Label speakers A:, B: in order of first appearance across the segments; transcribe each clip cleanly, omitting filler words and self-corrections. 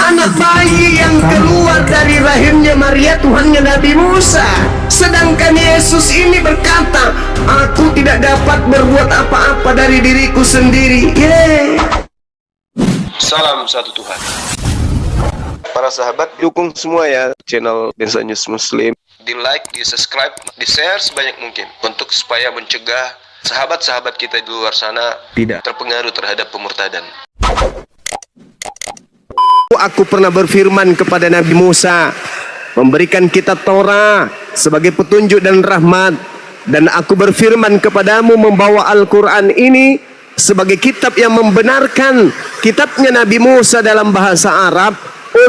A: Anak bayi yang keluar dari rahimnya Maria Tuhannya Nabi Musa. Sedangkan Yesus ini berkata, aku tidak dapat berbuat apa-apa dari diriku sendiri.
B: Salam satu Tuhan. Para sahabat, dukung semua ya channel Densa News Muslim. Di like, di subscribe, di share sebanyak mungkin untuk supaya mencegah sahabat-sahabat kita di luar sana tidak terpengaruh terhadap pemurtadan.
A: Aku pernah berfirman kepada Nabi Musa, memberikan kitab Torah sebagai petunjuk dan rahmat, dan aku berfirman kepadamu membawa Al-Quran ini sebagai kitab yang membenarkan kitabnya Nabi Musa dalam bahasa Arab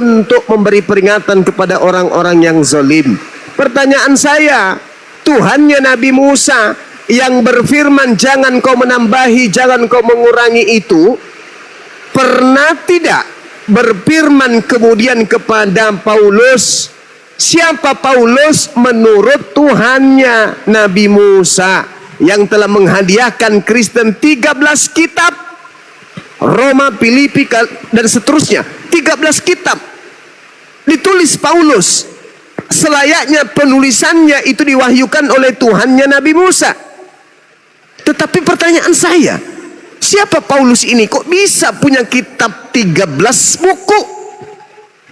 A: untuk memberi peringatan kepada orang-orang yang zalim. Pertanyaan saya, Tuhannya Nabi Musa yang berfirman jangan kau menambahi, jangan kau mengurangi itu, pernah tidak berfirman kemudian kepada Paulus, siapa Paulus menurut Tuhannya Nabi Musa yang telah menghadiahkan Kristen 13 kitab, Roma, Filipi dan seterusnya, 13 kitab ditulis Paulus, selayaknya penulisannya itu diwahyukan oleh Tuhannya Nabi Musa. Tetapi pertanyaan saya, siapa Paulus ini? Kok bisa punya kitab 13 buku?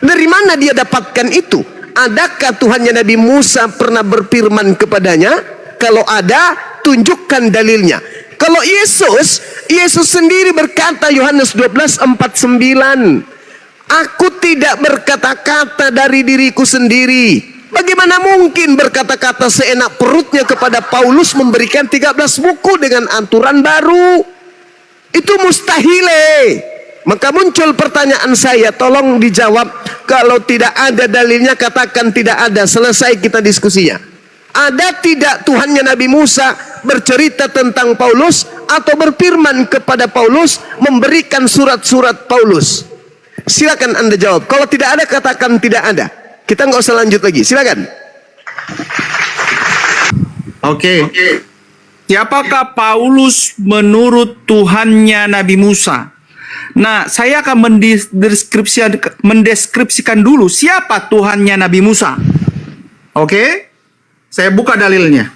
A: Dari mana dia dapatkan itu? Adakah Tuhannya Nabi Musa pernah berfirman kepadanya? Kalau ada, tunjukkan dalilnya. Kalau Yesus sendiri berkata, Yohanes 12:49, aku tidak berkata-kata dari diriku sendiri. Bagaimana mungkin berkata-kata seenak perutnya kepada Paulus memberikan 13 buku dengan aturan baru? Itu mustahil. Maka muncul pertanyaan saya, tolong dijawab. Kalau tidak ada dalilnya, katakan tidak ada. Selesai kita diskusinya. Ada tidak Tuhannya Nabi Musa bercerita tentang Paulus atau berfirman kepada Paulus, memberikan surat-surat Paulus? Silakan Anda jawab. Kalau tidak ada, katakan tidak ada. Kita nggak usah lanjut lagi. Silakan.
C: Oke. Siapakah Paulus menurut Tuhannya Nabi Musa? Nah, saya akan mendeskripsikan dulu siapa Tuhannya Nabi Musa. Oke? Saya buka dalilnya.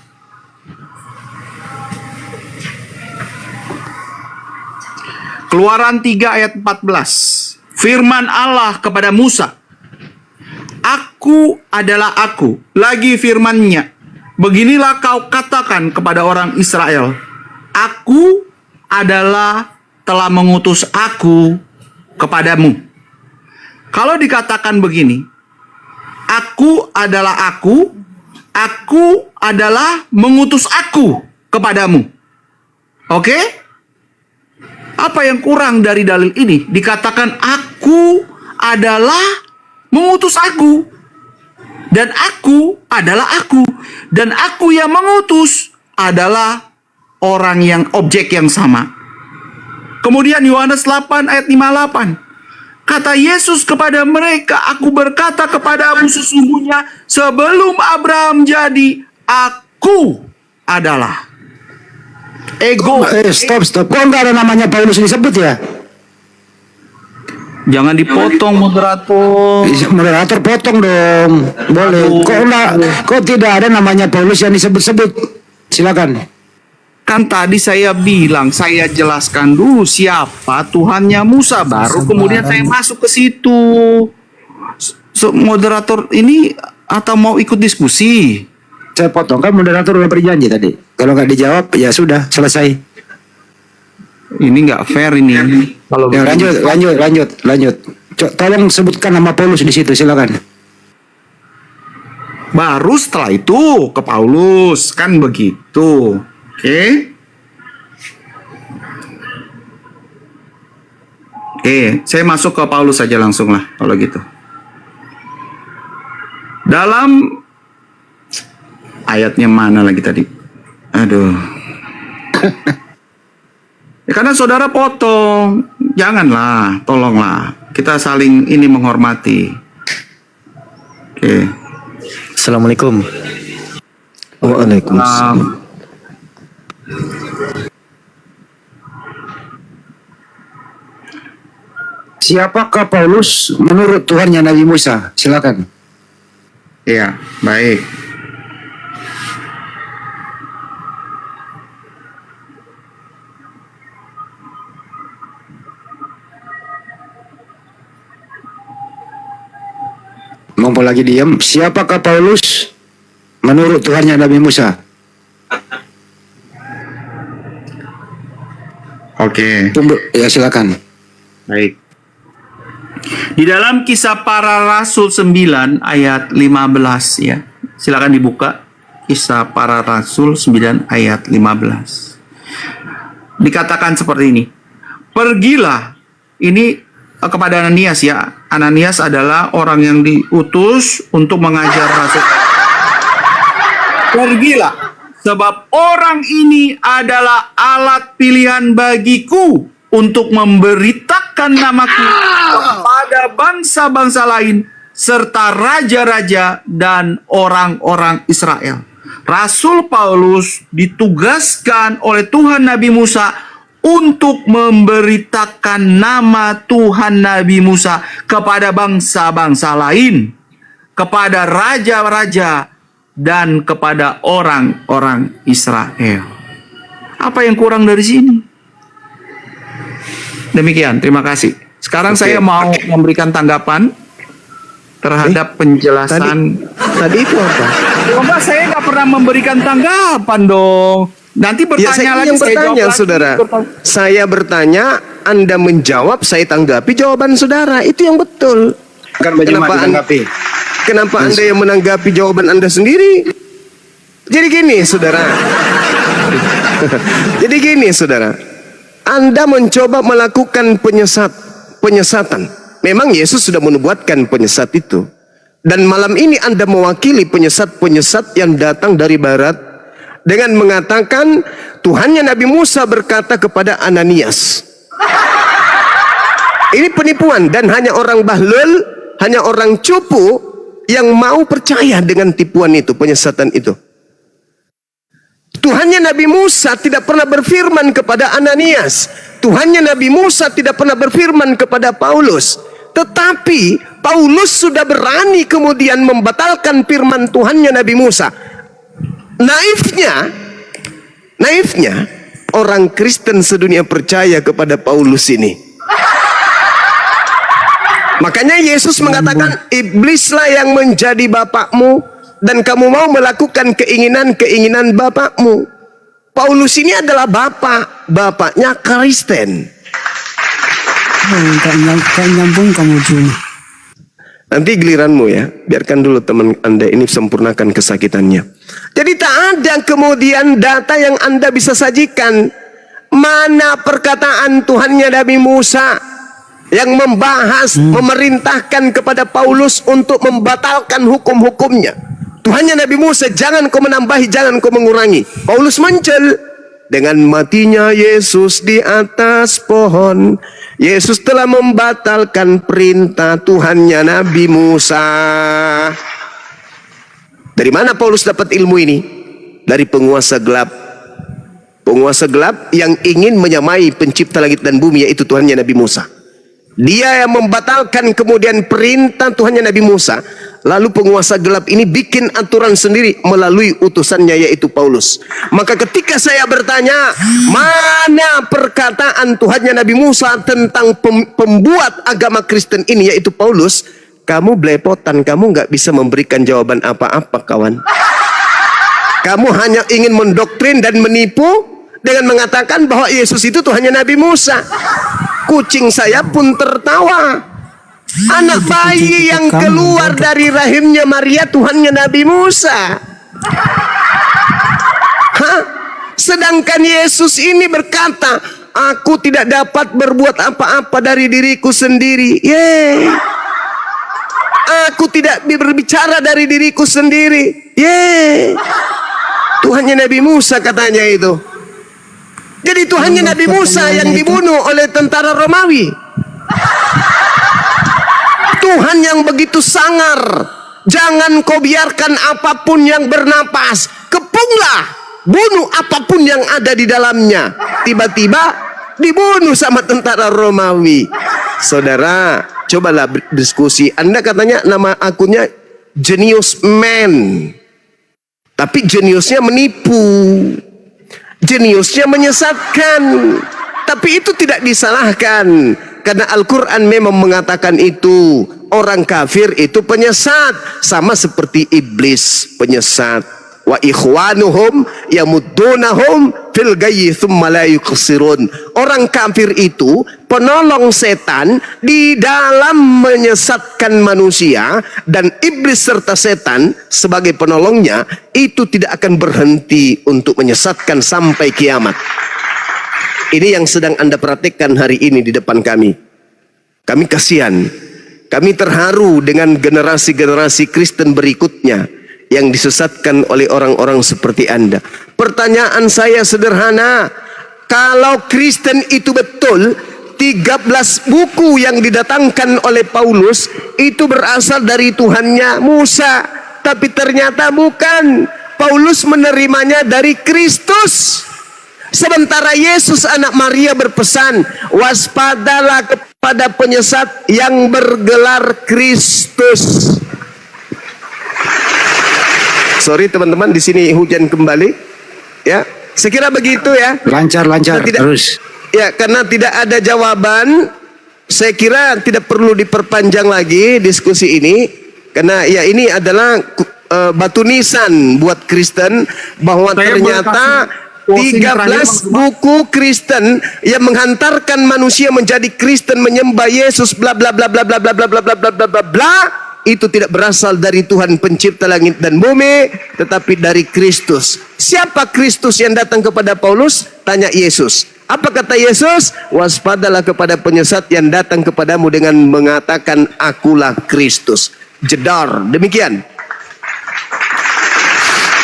C: Keluaran 3 ayat 14. Firman Allah kepada Musa, aku adalah aku. Lagi firman-Nya, beginilah kau katakan kepada orang Israel, aku adalah telah mengutus aku kepadamu. Kalau dikatakan begini, aku adalah aku adalah mengutus aku kepadamu. Oke? Apa yang kurang dari dalil ini? Dikatakan aku adalah mengutus aku. Dan aku adalah aku. Dan aku yang mengutus adalah orang yang objek yang sama. Kemudian Yohanes 8 ayat 58. Kata Yesus kepada mereka, aku berkata kepadamu sesungguhnya sebelum Abraham jadi, aku adalah.
D: Stop. Kok enggak ada namanya Paulus disebut ya?
C: Jangan dipotong moderator.
D: Moderator potong dong. Boleh. Kok tidak ada namanya Paulus yang disebut-sebut? Silakan.
C: Kan tadi saya bilang, saya jelaskan dulu siapa Tuhannya Musa, baru kemudian saya masuk ke situ. Moderator ini atau mau ikut diskusi?
D: Saya potong, kan moderator udah berjanji tadi. Kalau nggak dijawab, ya sudah, selesai.
C: Ini nggak fair ini. Kalau
D: ya, lanjut. Tolong sebutkan nama Paulus di situ, silakan.
C: Baru setelah itu ke Paulus, kan begitu. Oke, saya masuk ke Paulus saja langsung lah kalau gitu. Dalam ayatnya mana lagi tadi? Aduh. Ya, karena saudara potong, janganlah, tolonglah. Kita saling ini menghormati. Oke.
D: Assalamualaikum. Waalaikumsalam. Siapakah Paulus menurut Tuhannya Nabi Musa? Silakan.
C: Ya, baik.
D: Mumpung lagi diam, siapakah Paulus menurut Tuhannya Nabi Musa?
C: Oke,
D: Ya silakan.
C: baik. Di dalam Kisah Para Rasul 9 ayat 15 ya. Silakan dibuka. Kisah Para Rasul 9 ayat 15. Dikatakan seperti ini. Pergilah, ini kepada Ananias ya. Ananias adalah orang yang diutus untuk mengajar rasul. Pergilah, sebab orang ini adalah alat pilihan bagiku untuk memberitakan namaku kepada bangsa-bangsa lain serta raja-raja dan orang-orang Israel. Rasul Paulus ditugaskan oleh Tuhan Nabi Musa untuk memberitakan nama Tuhan Nabi Musa kepada bangsa-bangsa lain, kepada raja-raja, dan kepada orang-orang Israel. Apa yang kurang dari sini? Demikian, terima kasih. Sekarang saya mau memberikan tanggapan terhadap penjelasan.
A: Tadi itu apa?
C: Enggak, saya nggak pernah memberikan tanggapan dong. Nanti
A: Ya,
C: bertanya
A: saya
C: lagi,
A: yang
C: saya jawab
A: bertanya,
C: lagi.
A: saudara. Saya bertanya, Anda menjawab, saya tanggapi jawaban saudara. Itu yang betul.
D: Kan
A: Kenapa Kenapa Anda yang menanggapi jawaban Anda sendiri? Jadi gini, saudara. Jadi gini, saudara. Anda mencoba melakukan penyesatan. Memang Yesus sudah menubuatkan penyesat itu. Dan malam ini Anda mewakili penyesat-penyesat yang datang dari barat dengan mengatakan Tuhannya Nabi Musa berkata kepada Ananias. Ini penipuan dan hanya orang bahlul, hanya orang cupu yang mau percaya dengan tipuan itu, penyesatan itu. Tuhannya Nabi Musa tidak pernah berfirman kepada Ananias. Tuhannya Nabi Musa tidak pernah berfirman kepada Paulus. Tetapi Paulus sudah berani kemudian membatalkan firman Tuhannya Nabi Musa. Naifnya orang Kristen sedunia percaya kepada Paulus ini. Makanya Yesus mengatakan, iblislah yang menjadi bapakmu dan kamu mau melakukan keinginan-keinginan bapakmu. Paulus ini adalah bapaknya Kristen.
D: Kan nyambung kamu cuma.
A: Nanti giliranmu ya, biarkan dulu teman Anda ini sempurnakan kesakitannya. Jadi tak ada kemudian data yang Anda bisa sajikan. Mana perkataan Tuhannya Nabi Musa yang membahas, memerintahkan kepada Paulus untuk membatalkan hukum-hukumnya. Tuhannya Nabi Musa, jangan kau menambahi, jangan kau mengurangi. Paulus mencel. Dengan matinya Yesus di atas pohon, Yesus telah membatalkan perintah Tuhannya Nabi Musa. Dari mana Paulus dapat ilmu ini? Dari penguasa gelap. Penguasa gelap yang ingin menyamai pencipta langit dan bumi, yaitu Tuhannya Nabi Musa. Dia yang membatalkan kemudian perintah Tuhannya Nabi Musa. Lalu penguasa gelap ini bikin aturan sendiri melalui utusannya, yaitu Paulus. Maka ketika saya bertanya, mana perkataan Tuhannya Nabi Musa tentang pembuat agama Kristen ini, yaitu Paulus, kamu belepotan, kamu nggak bisa memberikan jawaban apa-apa, kawan. Kamu hanya ingin mendoktrin dan menipu dengan mengatakan bahwa Yesus itu Tuhannya Nabi Musa. Kucing saya pun tertawa. Anak bayi yang keluar dari rahimnya Maria Tuhannya Nabi Musa. Sedangkan Yesus ini berkata, aku tidak dapat berbuat apa-apa dari diriku sendiri. Aku tidak berbicara dari diriku sendiri. Tuhannya Nabi Musa katanya itu. Jadi Tuhannya Nabi Musa yang dibunuh oleh tentara Romawi. Tuhan yang begitu sangar. Jangan kau biarkan apapun yang bernapas. Kepunglah, bunuh apapun yang ada di dalamnya. Tiba-tiba dibunuh sama tentara Romawi. Saudara, cobalah diskusi. Anda katanya nama akunnya Genius Man, tapi jeniusnya menipu, jeniusnya menyesatkan. Tapi itu tidak disalahkan, karena Al-Quran memang mengatakan itu. Orang kafir itu penyesat, sama seperti iblis penyesat. Wa ikhwanuhum yamuddunahum fil gayyi thumma la yuqsirun. Orang kafir itu penolong setan di dalam menyesatkan manusia, dan iblis serta setan sebagai penolongnya itu tidak akan berhenti untuk menyesatkan sampai kiamat. Ini yang sedang Anda praktikkan hari ini di depan kami. Kami kasihan, kami terharu dengan generasi-generasi Kristen berikutnya yang disesatkan oleh orang-orang seperti Anda. Pertanyaan saya sederhana, kalau Kristen itu betul 13 buku yang didatangkan oleh Paulus itu berasal dari Tuhannya Musa, tapi ternyata bukan. Paulus menerimanya dari Kristus. Sementara Yesus anak Maria berpesan, waspadalah kepada penyesat yang bergelar Kristus. Sorry teman-teman, di sini hujan kembali. Ya, sekira begitu ya.
D: Lancar terus.
A: Ya, karena tidak ada jawaban, saya kira tidak perlu diperpanjang lagi diskusi ini, karena ya ini adalah batu nisan buat Kristen bahwa ternyata 13 buku Kristen yang menghantarkan manusia menjadi Kristen, menyembah Yesus, bla bla bla bla bla bla bla bla bla bla bla bla bla, itu tidak berasal dari Tuhan pencipta langit dan bumi, tetapi dari Kristus. Siapa Kristus yang datang kepada Paulus? Tanya Yesus. Apa kata Yesus? Waspadalah kepada penyesat yang datang kepadamu dengan mengatakan akulah Kristus. Jedar. Demikian.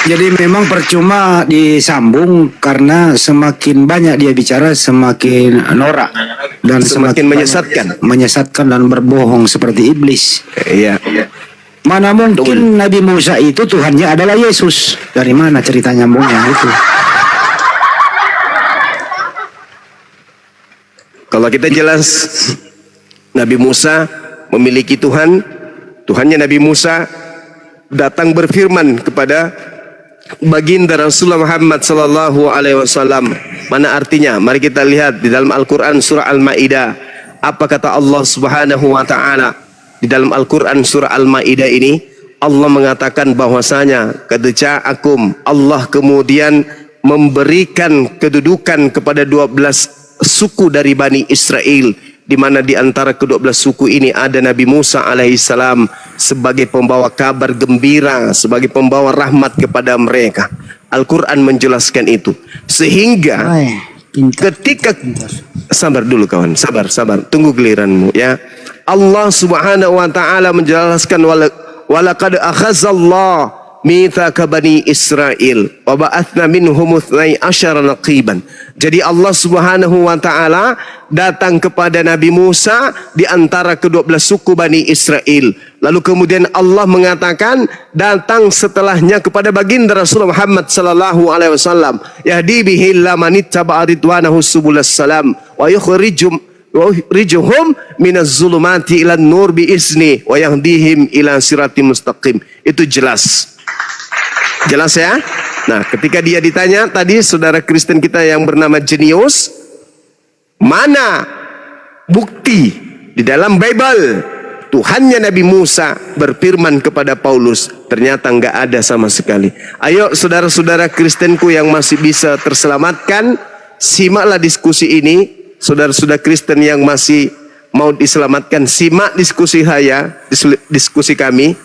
D: Jadi memang percuma disambung, karena semakin banyak dia bicara semakin norak dan
A: Semakin
D: menyesatkan dan berbohong seperti iblis.
A: Iya.
D: Mana mungkin Nabi Musa itu Tuhannya adalah Yesus? Dari mana cerita nyambungnya itu?
A: Kalau kita jelas Nabi Musa memiliki Tuhan, Tuhannya Nabi Musa datang berfirman kepada baginda Rasulullah Muhammad sallallahu alaihi wasallam. Mana artinya? Mari kita lihat di dalam Al-Qur'an surah Al-Maidah. Apa kata Allah Subhanahu wa taala? Di dalam Al-Qur'an surah Al-Maidah ini Allah mengatakan bahwasanya qad ja'akum, Allah kemudian memberikan kedudukan kepada 12 suku dari Bani Israel, di mana di antara ke-12 suku ini ada Nabi Musa alaihissalam sebagai pembawa kabar gembira, sebagai pembawa rahmat kepada mereka. Al-Quran menjelaskan itu. Sehingga ketika sabar dulu kawan, sabar, tunggu giliranmu ya. Allah Subhanahu wa taala menjelaskan walaqad akhazallahu mitsaka bani Israil wa ba'atsna minhum 12 naqiban. Jadi Allah Subhanahu wa taala datang kepada Nabi Musa di antara ke-12 suku Bani Israel. Lalu kemudian Allah mengatakan datang setelahnya kepada baginda Rasulullah Muhammad sallallahu alaihi wasallam, yahdi bihi man ittaba'a ridwanahu subulas salam wa yukhrijuhum minaz zulumati ilan nur bi izni wa yahdihim ila siratim mustaqim. Itu jelas. Jelas ya? Nah, ketika dia ditanya tadi saudara Kristen kita yang bernama Jenius, mana bukti di dalam Bible Tuhannya Nabi Musa berfirman kepada Paulus? Ternyata enggak ada sama sekali. Ayo saudara-saudara Kristenku yang masih bisa terselamatkan, simaklah diskusi ini. Saudara-saudara Kristen yang masih mau diselamatkan, simak diskusi saya, diskusi kami.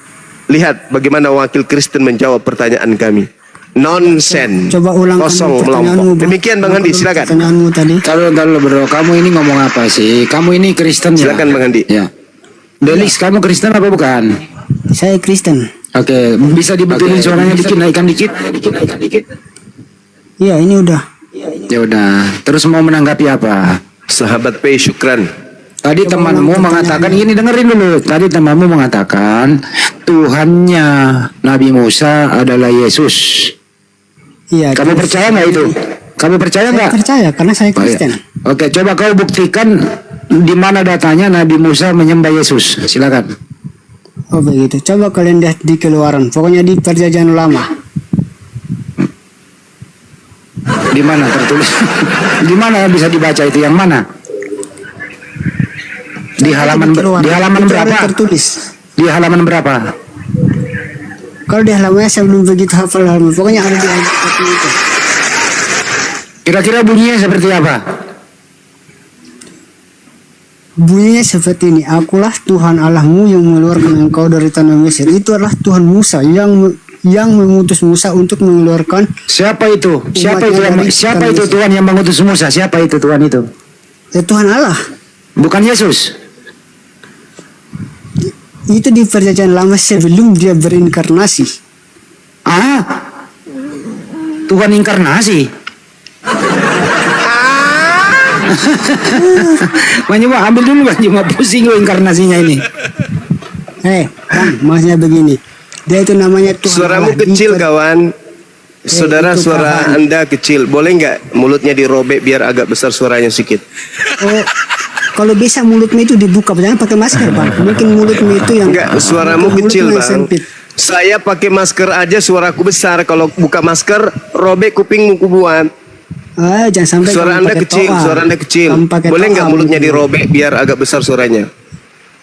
A: Lihat bagaimana wakil Kristen menjawab pertanyaan kami. Nonsen.
E: Coba ulang
A: kosong melompok. Demikian Bang Handi, silakan.
E: Pertanyaanmu tadi.
D: Kalau bro, kamu ini ngomong apa sih? Kamu ini Kristen ya?
A: Silakan Bang Handi.
D: Ya. Delis, kamu Kristen apa bukan?
E: Saya Kristen.
D: Oke, bisa dibetulin suaranya dikit, naikkan dikit.
E: Iya, ini udah.
D: Ya udah. Terus mau menanggapi apa?
A: Sahabat P, syukran.
D: Tadi temanmu mengatakan, ini dengerin dulu. Tadi temanmu mengatakan Tuhannya Nabi Musa adalah Yesus.
E: Iya.
D: Kamu percaya nggak itu? Kamu percaya
E: Saya
D: nggak?
E: percaya karena saya
D: Oh, iya.
E: Kristen.
D: Oke, coba kau buktikan di mana datanya Nabi Musa menyembah Yesus. Silakan.
E: Oh begitu. Coba kalian lihat di Keluaran. Pokoknya di Perjanjian Lama.
D: Di mana tertulis? Di mana bisa dibaca itu? Yang mana? Di halaman
E: Keluaran.
D: di halaman
E: Itu
D: berapa?
E: ada tertulis.
D: Di halaman berapa?
E: Kalau di halamannya saya belum begitu hafal halaman. Pokoknya ada di ayat itu.
D: Kira-kira bunyinya seperti apa?
E: Bunyinya seperti ini. Akulah Tuhan Allahmu yang mengeluarkan engkau dari tanah Mesir. Itu adalah Tuhan Musa yang mengutus Musa untuk mengeluarkan.
D: Siapa itu? Siapa itu?
E: Umatnya dari
D: Siapa
E: tanah
D: itu
E: Mesir.
D: Tuhan yang mengutus Musa? Siapa itu Tuhan itu?
E: Ya Tuhan Allah.
D: Bukan Yesus.
E: Itu di Perjanjian Lama sebelum dia berinkarnasi.
D: Ah, Tuhan inkarnasi. Banyak ambil dulu Banyak pusing lo inkarnasinya ini.
E: Bang, maksudnya begini. Dia itu namanya Tuhan
A: Suaramu
E: Allah.
A: kecil kawan. Saudara,
E: itu
A: suara
E: kawan.
A: Anda kecil. Boleh nggak mulutnya dirobek biar agak besar suaranya sedikit?
E: Oh, kalau bisa mulutmu itu dibuka, jangan pakai masker bang. Mungkin mulutmu itu yang
A: Enggak, suaramu
E: mulutmu
A: kecil
E: yang
A: bang.
E: sempit.
A: Saya pakai masker aja suaraku besar. Kalau buka masker, robek kupingmu kubuat.
E: Jangan sampai
A: Suara
E: kamu
A: Anda
E: pakai
A: kecil,
E: toa.
A: suara Anda kecil.
E: Kamu pakai
A: Boleh
E: toa
A: nggak mulutnya
E: mungkin.
A: dirobek biar agak besar suaranya?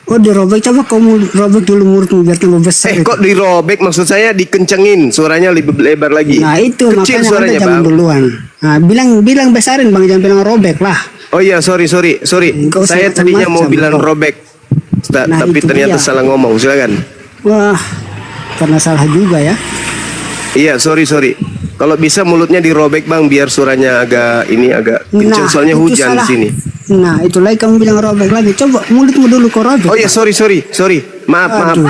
E: Oh dirobek, coba kamu robek dulu mulutmu biar tambah besar.
A: Kok dirobek? Maksud saya dikencengin, suaranya lebih lebar lagi.
E: Nah itu
A: kecil
E: makanya
A: suaranya
E: Anda jangan
A: bang.
E: duluan. Nah, bilang besarin bang, jangan bilang robek lah.
A: Oh iya, sorry.
E: Enggak usah
A: Saya tadinya mau
E: macam-macam,
A: bilang
E: bro.
A: robek,
E: Nah,
A: tapi
E: itu
A: ternyata
E: dia.
A: salah ngomong. Silakan.
E: Wah, karena salah juga ya.
A: Iya, sorry. Kalau bisa mulutnya dirobek bang, biar suaranya agak kenceng. Soalnya
E: itu
A: hujan di
E: salah.
A: sini.
E: Nah itu lagi kamu bilang robek lagi. Coba mulutmu dulu kau robek.
A: Oh iya,
E: Bang.
A: sorry. Maaf.
E: Aduh.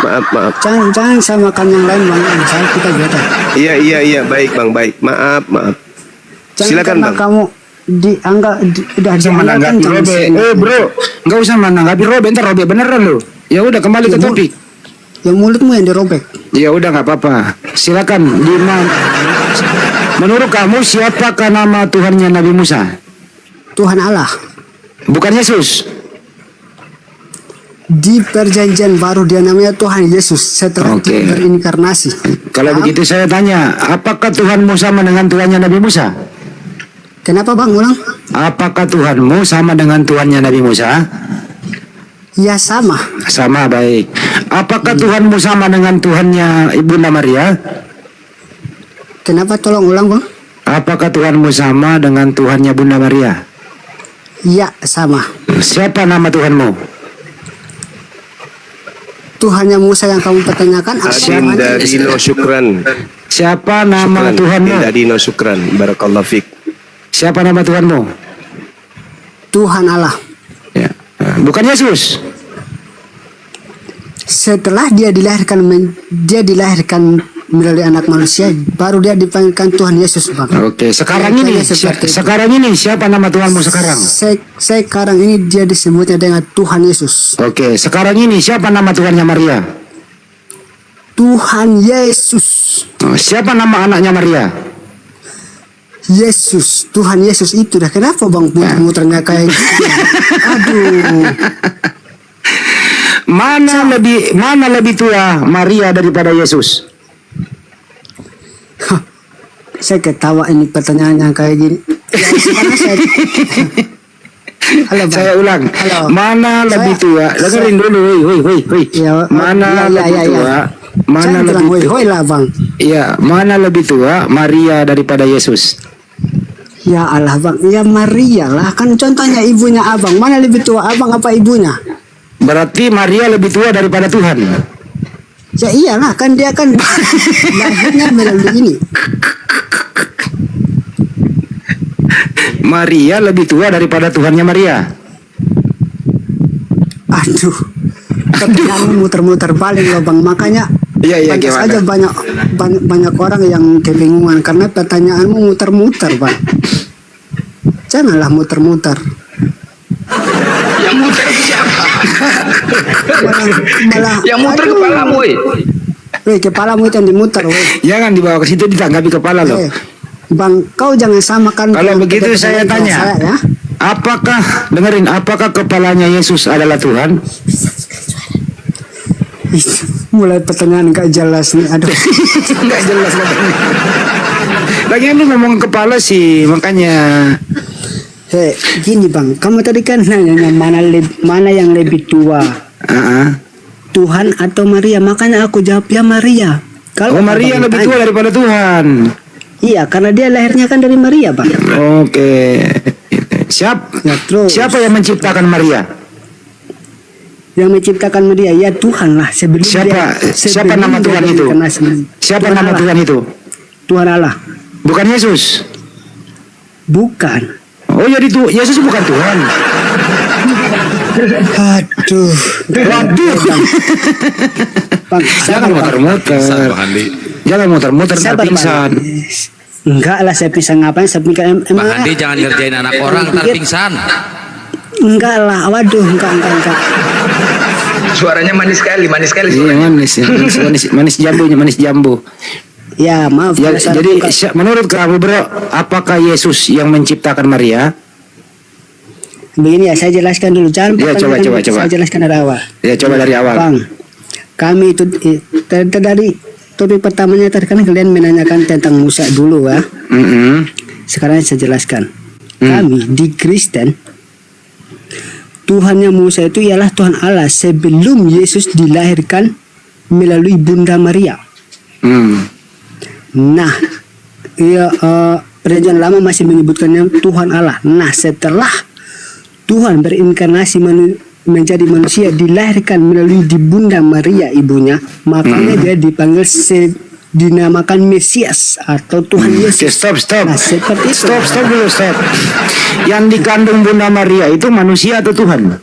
A: Maaf.
E: Jangan samakan yang lain bang. Misalnya kita beda.
A: Iya, baik bang, baik. Maaf.
E: Jangan
A: Silakan
E: karena
A: bang.
E: kamu udah
D: Bisa
E: dianggarkan
D: menanggapi
E: jangan
D: Robe.
E: seenaknya.
D: Bro, nggak usah menanggapi Robe. Ntar Robe beneran lo. Ya udah kembali ke
E: Ya,
D: topik.
E: Yang mulutmu yang dirobek.
D: Ya udah nggak apa-apa. Silakan. Menurut kamu siapakah nama Tuhannya Nabi Musa?
E: Tuhan Allah.
D: Bukan Yesus.
E: Di perjanjian baru dia namanya Tuhan Yesus setelah
D: Oke.
E: dia berinkarnasi.
D: Kalau
E: Paham?
D: begitu saya tanya, apakah Tuhanmu sama dengan Tuhannya Nabi Musa?
E: Kenapa bang ulang?
D: Apakah Tuhanmu sama dengan Tuhannya Nabi Musa?
E: Ya sama.
D: Sama, baik. Apakah Tuhanmu sama dengan Tuhannya Ibunda Maria?
E: Kenapa tolong ulang bang?
D: Apakah Tuhanmu sama dengan Tuhannya Bunda Maria?
E: Ya sama.
D: Siapa nama Tuhanmu?
E: Tuhannya Musa yang kamu pertanyakan apa
A: Adin
E: namanya?
A: Dadino Syukran.
D: Siapa nama Tuhanmu?
A: Adin Dadino Syukran. Barakallah fik.
D: Siapa nama Tuhanmu?
E: Tuhan Allah.
D: Ya. Bukan Yesus.
E: Setelah dia dilahirkan melalui anak manusia, baru dia dipanggilkan Tuhan Yesus bang.
D: Oke, sekarang
E: Ceritanya
D: ini
E: seperti itu.
D: sekarang ini siapa nama Tuhanmu sekarang?
E: Sekarang ini dia disebutnya dengan Tuhan Yesus.
D: Oke, sekarang ini siapa nama Tuhannya Maria?
E: Tuhan Yesus.
D: Oh, siapa nama anaknya Maria?
E: Yesus, Tuhan Yesus itu dah. Kenapa bang muter-muternya kayak gitu? Aduh.
D: Mana lebih tua Maria daripada Yesus?
E: Saya ketawa ini pertanyaan yang kayak gini. Ya, sekarang saya... Halo, Bang.
D: Saya ulang.
E: Halo.
D: Mana lebih tua? Dengerin dulu, woi.
E: Ya,
D: Mana lebih tua? Mana lebih tua?
E: Hoi lah, Bang.
D: Iya, mana lebih tua Maria daripada Yesus?
E: Ya Allah, Bang. Ya Maria lah. Kan contohnya ibunya Abang. Mana lebih tua, Abang apa ibunya?
D: Berarti Maria lebih tua daripada Tuhan.
E: Ya iyalah, kan dia kan lahirnya melalui ini.
D: Maria lebih tua daripada Tuhannya Maria.
E: Aduh. Pertanyaanmu muter-muter balik loh, Bang. Makanya
D: Iya,
E: pantas
D: gimana?
E: aja banyak orang yang kebingungan karena pertanyaanmu muter-muter, Bang. Janganlah muter-muter.
F: Yang muter siapa?
E: Malah
F: Yang muter
E: aduh.
F: kepalamu, woi.
E: Weh, kepalamu itu yang dimuter, weh.
D: Jangan dibawa ke situ ditanggapi kepala loh.
E: Bang, kau jangan samakan.
D: Kalau
E: dengan
D: begitu
E: kebenaran
D: saya
E: dengan
D: tanya,
E: ya.
D: apakah kepalanya Yesus adalah Tuhan?
E: Ih, mulai pertanyaan gak jelas nih. Aduh.
D: Enggak jelas katanya. Lagian lu ngomong kepala sih, makanya.
E: Hei, gini bang, kamu tadi kan nanya mana yang lebih tua, Tuhan atau Maria? Makanya aku jawab ya Maria.
D: Oh, Maria
E: abang
D: lebih
E: tanya-
D: tua daripada Tuhan.
E: Iya, karena dia lahirnya kan dari Maria bang.
D: Oke.
E: Ya, terus.
D: Siapa yang menciptakan Maria?
E: Yang menciptakan Maria ya Tuhan lah. Sebelum
D: Siapa nama Tuhan itu? Siapa nama Tuhan itu?
E: Tuhan Allah.
D: Bukan Yesus.
E: Bukan.
D: Oh, jadi Yesus bukan Tuhan.
E: Aduh.
D: Waduh.
E: Bang,
D: Jangan muter-muter. Jangan muter-muter ntar
E: Sabar, Bang.
D: pingsan.
E: Enggak lah, saya pingsan ngapain? Saya pikir
G: Bang Andi jangan ngerjain anak orang ntar pingsan.
E: Enggak lah, waduh, enggak.
F: Suaranya manis sekali
D: Iya, manis jambu.
E: Ya, maaf.
D: Ya,
E: kalau saya
D: jadi
E: bukan-
D: menurut kamu bro, apakah Yesus yang menciptakan Maria?
E: Begini ya, saya jelaskan dulu. Jangan
D: Ya, coba.
E: Saya jelaskan dari awal.
D: Ya, coba dari awal.
E: Bang, kami itu dari topik pertamanya tadi kan kalian menanyakan tentang Musa dulu ya.
D: Mm-mm.
E: Sekarang saya jelaskan. Kami di Kristen, Tuhannya Musa itu ialah Tuhan Allah sebelum Yesus dilahirkan melalui Bunda Maria.
D: Hmm.
E: Nah, perjanjian lama masih menyebutkannya Tuhan Allah. Nah, setelah Tuhan berinkarnasi menjadi manusia, dilahirkan melalui di Bunda Maria ibunya, makanya dia dipanggil dinamakan Mesias atau Tuhan Yesus.
D: Stop.
E: Nah, seperti itu.
D: Stop dulu. Yang dikandung Bunda Maria itu manusia atau Tuhan?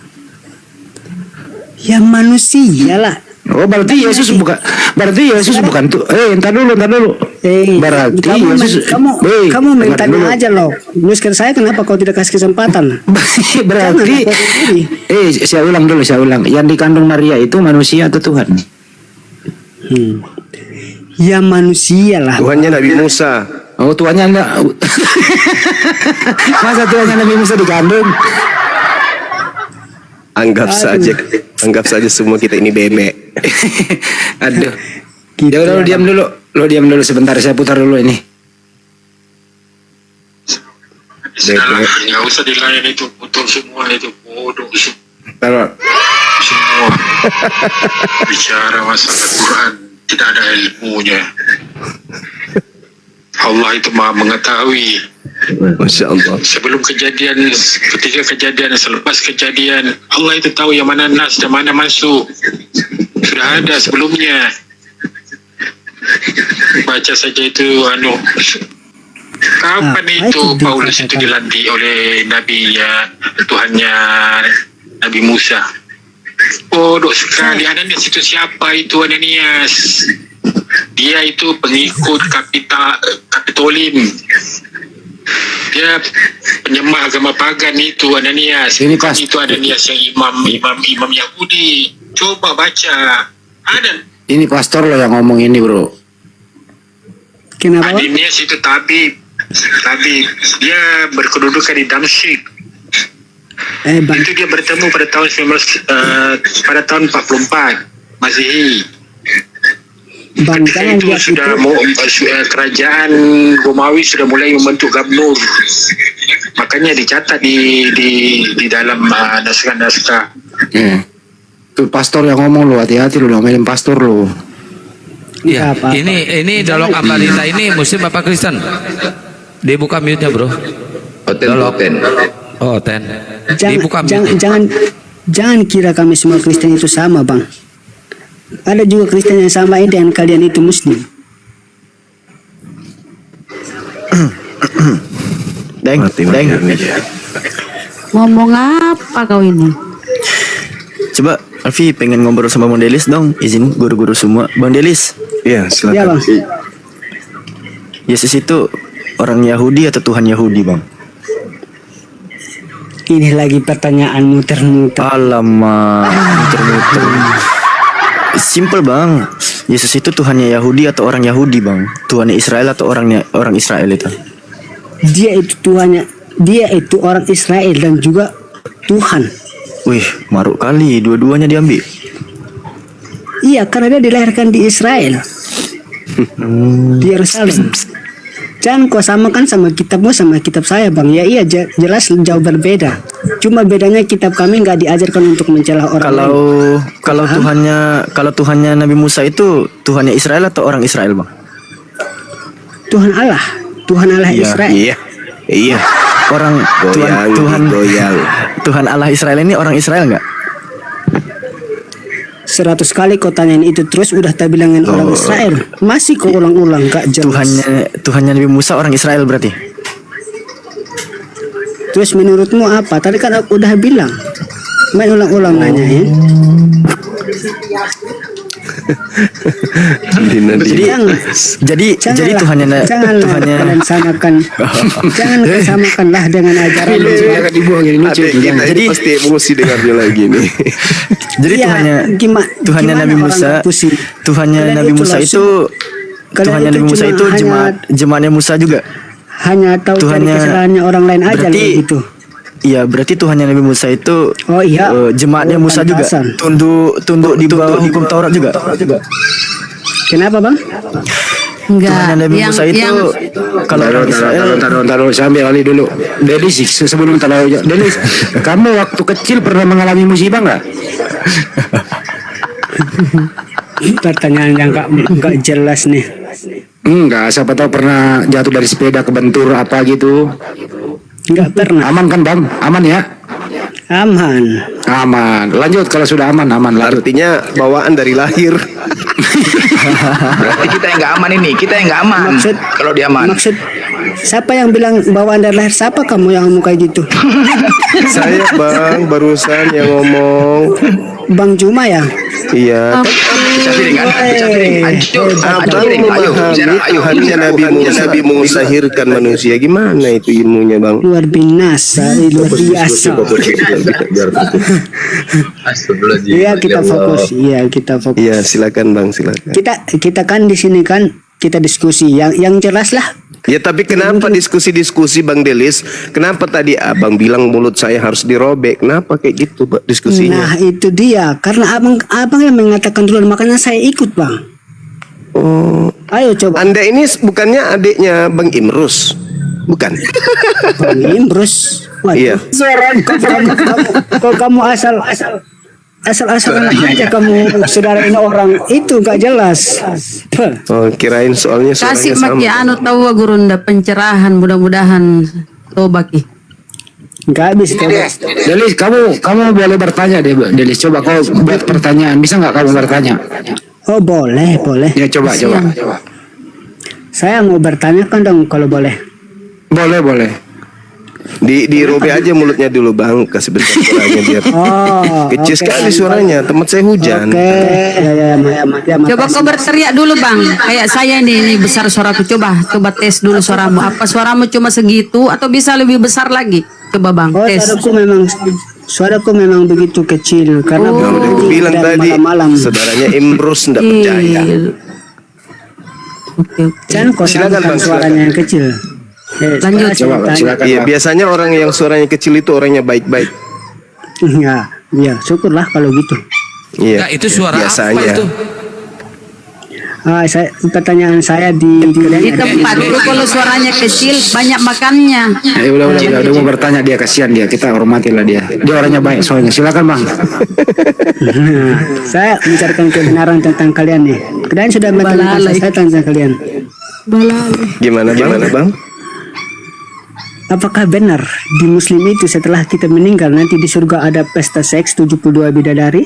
E: Ya manusia lah.
D: Oh, berarti Yesus bukan tuh. Entar dulu. Berarti Yesus.
E: Kamu
D: dengar
E: tanya
D: dulu.
E: aja loh. Nusker saya kenapa kau tidak kasih kesempatan?
D: Berarti
E: Jangan repot sendiri.
D: saya ulang. Yang dikandung Maria itu manusia atau Tuhan?
E: Ya manusia lah.
A: Tuhannya Nabi Musa.
D: Oh, tuannya enggak. Masa tuannya Nabi Musa dikandung?
A: Anggap saja semua kita ini bebek.
D: Aduh.
E: Gitu
D: Ya udah,
E: ya,
D: lo diam dulu sebentar, saya putar dulu ini.
H: Salah, nggak usah dilayan itu, betul semua itu bodoh
D: Taruh.
H: semua. Bicara masalah Quran tidak ada ilmunya. Allah itu maha mengetahui.
A: Masya Allah.
H: Sebelum kejadian, ketika kejadian, selepas kejadian, Allah itu tahu yang mana nas dan mana masuk. Sudah ada sebelumnya. Baca saja itu kapan itu
E: itu
H: Paulus itu
E: dikatakan.
H: dilantik oleh nabinya Tuhannya Nabi Musa. Bodoh sekali. Ananias itu siapa itu Ananias? Dia itu pengikut Kapitolim. Dia penyembah agama pagan itu Ananias.
D: Ini
H: Bukan
D: pas-
H: itu Ananias yang imam Yahudi. Coba baca. Ada
D: Ini pastor lo yang ngomong ini, bro.
E: Kenapa?
H: Ananias itu tabib. Dia berkedudukan di Damsyik.
E: Bang,
H: Itu dia bertemu pada tahun 44 Masehi.
E: Bang,
H: Ketika
E: jangan
H: itu
E: buat
H: sudah
E: itu.
H: kerajaan Romawi sudah mulai membentuk gubernur. Makanya dicatat di dalam naskah-naskah.
D: Tuh pastor yang ngomong lo, hati-hati lo ngomelin pastor lo.
G: Ya,
E: Apa-apa.
G: ini Dolok Ambalita ini Muslim apa Kristen? Dibuka mute-nya, Bro. Dolok. Oh, Dibuka mute.
E: Jangan kira kami semua Kristen itu sama, Bang. Ada juga Kristen yang sama ini dengan kalian itu Muslim.
I: Deng.
J: Ngomong apa kau ini?
I: Coba Alfi pengen ngobrol sama Bang Delis dong. Izin guru-guru semua. Bang Delis,
A: Ya,
E: Ya,
A: silakan.
E: Bang.
I: Yesus itu orang Yahudi atau Tuhan Yahudi, Bang?
E: Ini lagi pertanyaan muter-muter.
I: Alamak, muter-muter. Simple, Bang. Yesus itu Tuhannya Yahudi atau orang Yahudi, Bang? Tuhannya Israel atau orang Israel itu?
E: dia itu Tuhannya, dia itu orang Israel dan juga Tuhan.
I: Wih, maruk kali dua-duanya diambil.
E: Iya, karena dia dilahirkan di Israel, di Yerusalem. Jangan kau samakan sama kitabmu sama kitab saya, Bang. Ya iya, jelas jauh berbeda. Cuma bedanya kitab kami nggak diajarkan untuk mencela orang lain.
I: Kalau Tuhannya Nabi Musa itu Tuhannya Israel atau orang Israel, Bang?
E: Tuhan Allah Israel.
A: Iya.
I: Orang Tuhan Allah Israel ini orang Israel nggak?
E: 100 kali kau tanyain itu terus udah tak bilangin orang Israel. Masih kau ulang-ulang, Kak, jelas.
I: Tuhannya Nabi Musa orang Israel berarti.
E: Terus menurutmu apa? Tadi kan aku udah bilang. Main ulang-ulang nanyain.
I: Jadi Tuhannya
E: kalian samakan. Jangan samakanlah dengan ajaran.
A: Jadi pasti emosi dengarnya lagi nih.
I: Jadi Tuhannya Nabi Musa, Tuhannya Nabi Musa itu jemaatnya Musa juga.
E: Hanya tahu dari kesalahannya orang lain aja gitu.
I: Iya, berarti Tuhannya Nabi Musa itu jemaatnya Musa juga. Tunduk di bawah hukum Taurat juga.
E: Kenapa, Bang?
J: Enggak.
I: Tuhannya Nabi Musa itu kalau orang Israel.
D: Taruh sambil kali dulu. Delis, sebelum taruh Delis, kamu waktu kecil pernah mengalami musibah nggak?
E: Pertanyaan yang nggak jelas nih.
D: Enggak, siapa tahu pernah jatuh dari sepeda kebentur apa gitu.
E: Enggak pernah.
D: Aman kan, Bang? Aman ya?
E: Aman.
D: Lanjut kalau sudah aman.
A: Artinya bawaan dari lahir.
F: Berarti kita yang nggak aman ini, kita yang nggak aman. Kalau dia aman.
E: Maksud siapa yang bilang bawaan dari lahir? Siapa kamu yang ngomong kayak gitu?
A: Saya, Bang, barusan yang ngomong.
E: Bang Juma ya?
A: Iya.
F: Bisa piring kan? Bisa piring.
A: Abang memahami Tuhannya Nabi Musa lahirkan manusia. Gimana itu ilmunya, Bang?
E: Luar biasa. Iya, kita fokus.
A: Iya, silakan, Bang, silakan.
E: Kita kan di sini kan kita diskusi yang jelas lah.
A: Ya, tapi kenapa diskusi Bang Delis? Kenapa tadi Abang bilang mulut saya harus dirobek? Kenapa kayak gitu, Pak, diskusinya?
E: Nah, itu dia. Karena abang yang mengatakan dulu, makanya saya ikut, Bang.
A: Oh,
E: ayo coba.
A: Anda ini bukannya adiknya Bang Imrus? Bukan?
E: Bang Imrus.
A: Iya.
E: Kalau kamu asal-asalan aja kamu saudara ini orang itu gak jelas.
A: Oh, kirain soalnya
J: Kasih
A: suaranya sama.
J: maki tahu gurunda pencerahan mudah-mudahan tobaki.
E: Gak bisa.
D: Delis, kamu boleh bertanya deh, Delis. Coba kau buat pertanyaan. Bisa nggak kamu bertanya?
E: Oh, boleh.
D: Ya, coba.
E: Saya mau bertanya kan dong kalau boleh.
D: Boleh.
A: Dirobek aja mulutnya dulu, Bang. Kasih bentar suaranya biar. Kecil sekali suaranya. Tempat saya hujan.
J: Coba kau berteriak dulu, Bang. Kayak saya ini besar suaraku. Coba tes dulu suaramu. Apa suaramu cuma segitu atau bisa lebih besar lagi? Coba, Bang, tes.
E: Suaraku memang begitu kecil karena
A: udah bilang tadi
E: malam.
A: saudaranya Imrus enggak percaya.
J: Oke.
E: Jangan kau samakan suaranya yang kecil.
J: Lanjut.
D: Coba, silakan.
A: Iya, biasanya orang yang suaranya kecil itu orangnya baik-baik.
E: Ya, syukurlah kalau gitu.
A: Iya.
G: Enggak, itu suara
A: biasanya.
G: apa itu?
E: Pertanyaan saya di
J: tempat itu kalau suaranya kecil banyak makannya.
D: Udah mau bertanya dia, kasihan dia, kita hormatilah dia orangnya baik soalnya. Silakan, Bang.
E: Saya mencarikan kebenaran tentang kalian nih. Kalian sudah mengenal saya tentang kalian.
A: Gimana, Bang?
E: Apakah benar di Muslim itu setelah kita meninggal nanti di surga ada pesta seks 72 bidadari?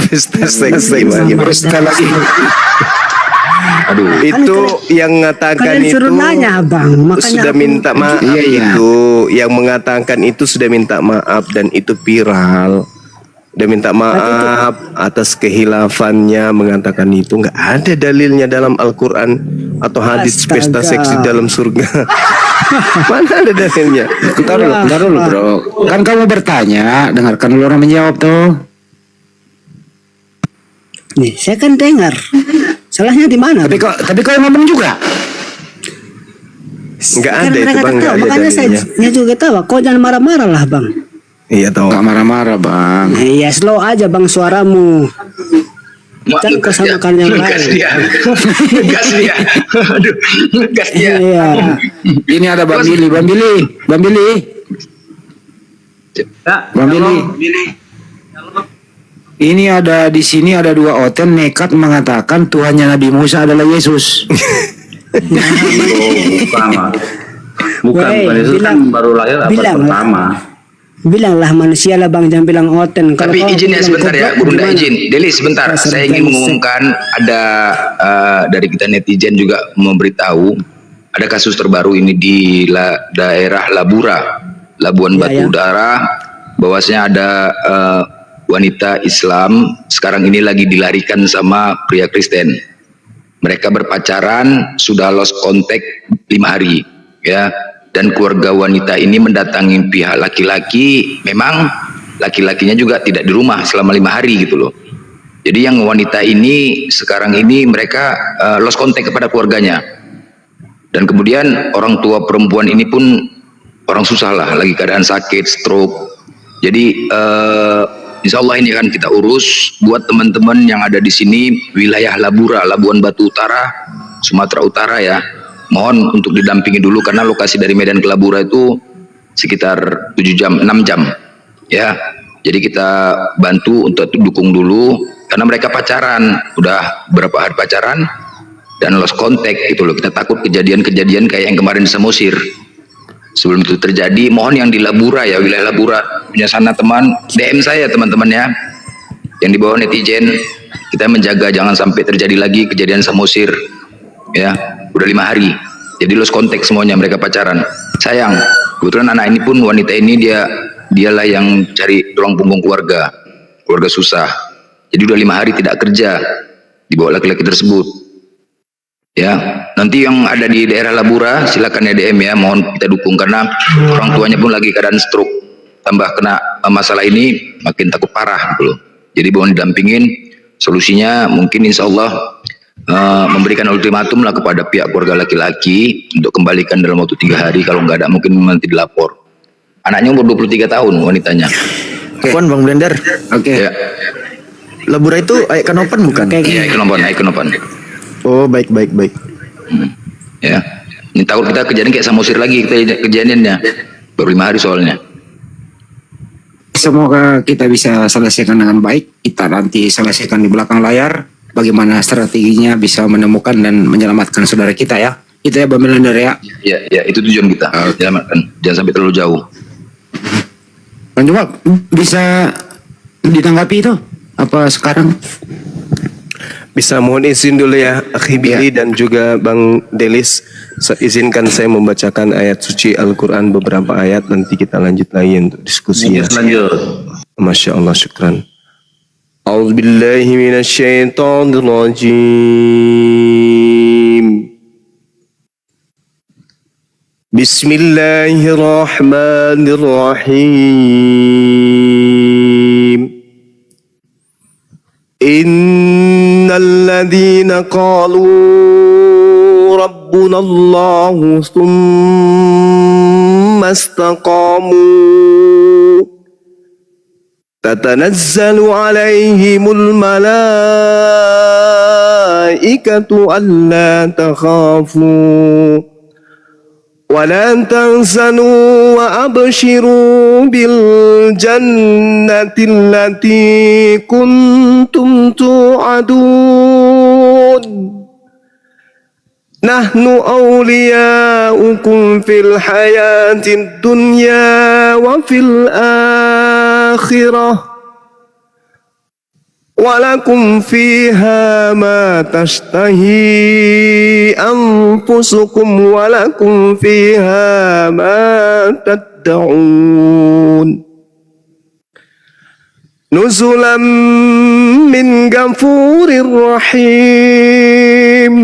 A: Pesta seks lagi. Aduh, itu yang mengatakan itu
E: nanya, Bang. Makanya
A: sudah minta maaf. Itu yang mengatakan itu sudah minta maaf dan itu viral. Udah minta maaf atas kehilafannya, mengatakan itu nggak ada dalilnya dalam Al-Quran atau hadis pesta seks di dalam surga. Mana ada dalilnya?
D: Bentar dulu, Bro. Kan kamu bertanya, dengarkan dulu orang menjawab tuh.
E: Nih, saya kan dengar. Salahnya di mana?
D: Tapi kau ngomong juga.
A: Nggak
E: Kan
A: ada itu
E: mereka
A: bang, nggak
E: ketawa.
A: ada
E: Makanya
A: dalilnya.
E: saya juga tahu. Kau jangan marah-marah lah bang.
A: Iya tahu.
D: Nggak marah-marah bang.
E: Iya slow aja bang suaramu. Jangan kau samakan yang
F: Ngegas
E: lain.
F: dia. Ngegas dia. Aduh, ngegas dia.
E: Iya.
D: Ini ada Bang Billy, Bang Billy, Bang Billy. Bang Billy. Ini ada di sini ada dua oten nekat mengatakan Tuhannya Nabi Musa adalah Yesus.
E: Bukan Yesus kan baru lahir abad pertama. Bilanglah manusia lah bang, jangan bilang oten. Kalau
F: Tapi
E: kau
F: izin ya
E: bilang
F: sebentar ya,
E: goblok,
F: Gurunda
E: gimana?
F: izin. Delis sebentar,
E: Dasar
F: saya ingin
E: brengsek.
F: mengumumkan ada dari kita netizen juga memberitahu ada kasus terbaru ini di daerah Labura, Labuan Batu Utara, bahwasanya ada wanita Islam sekarang ini lagi dilarikan sama pria Kristen. Mereka berpacaran, sudah lost contact 5 hari, ya. Dan keluarga wanita ini mendatangi pihak laki-laki, memang laki-lakinya juga tidak di rumah selama 5 hari gitu loh. Jadi yang wanita ini sekarang ini mereka lost contact kepada keluarganya. Dan kemudian orang tua perempuan ini pun orang susah lah, lagi keadaan sakit, stroke. Jadi insya Allah ini akan kita urus buat teman-teman yang ada di sini wilayah Labura, Labuan Batu Utara, Sumatera Utara ya. Mohon untuk didampingi dulu karena lokasi dari Medan ke Labura itu sekitar 7 jam, 6 jam ya. Jadi kita bantu untuk dukung dulu karena mereka pacaran, udah berapa hari pacaran dan lost contact gitu loh. Kita takut kejadian-kejadian kayak yang kemarin di Samosir. Sebelum itu terjadi, mohon yang di Labura ya, wilayah Labura punya sana teman, DM saya teman-teman ya, yang di bawah netizen, kita menjaga jangan sampai terjadi lagi kejadian Samosir ya. Udah 5 hari, jadi lost contact semuanya, mereka pacaran. Sayang, kebetulan anak ini pun, wanita ini dialah yang cari tulang punggung keluarga susah. Jadi udah 5 hari tidak kerja, dibawa laki-laki tersebut. Ya, nanti yang ada di daerah Labura silakan ya DM ya, mohon kita dukung karena orang tuanya pun lagi keadaan stroke, tambah kena masalah ini makin takut parah gitu loh. Jadi mohon didampingin, solusinya mungkin insya Allah memberikan ultimatum lah kepada pihak keluarga laki-laki untuk kembalikan dalam waktu 3 hari, kalau nggak ada mungkin nanti dilapor. Anaknya umur 23 tahun wanitanya.
I: Apaan Bang Blender?
D: Oke.
F: Ya.
I: Labura itu Aik Kanopan bukan?
F: Iya, Ikonopan.
I: Oh, baik.
F: Ya. Ini takut kita kejadian kayak Samosir lagi kejadiannya. Baru 5 hari soalnya.
D: Semoga kita bisa selesaikan dengan baik. Kita nanti selesaikan di belakang layar. Bagaimana strateginya bisa menemukan dan menyelamatkan saudara kita ya. Itu ya Bang Blender ya.
F: Ya, itu tujuan kita. Selamatkan. Jangan sampai terlalu jauh.
D: Bang Jumab bisa ditanggapi itu apa sekarang?
A: Bisa mohon izin dulu ya Akhi Billy dan juga Bang Delis. Izinkan saya membacakan ayat suci Al-Quran, beberapa ayat, nanti kita lanjut lagi untuk diskusinya. Masya Allah, syukran. A'udzubillahi minasyaitonirrajim. Bismillahirrahmanirrahim. Innalladzina qalu rabbuna Allahu thumma istaqamu tatanazzalu alaihimul malaikatu alla takhafu ولا تحزنوا وأبشروا بالجنة التي كنتم توعدون نحن أولياؤكم في الحياة الدنيا وفي الآخرة ولكم فيها ما تشتهي أنفسكم ولكم فيها ما تدعون نزلا من غفور رحيم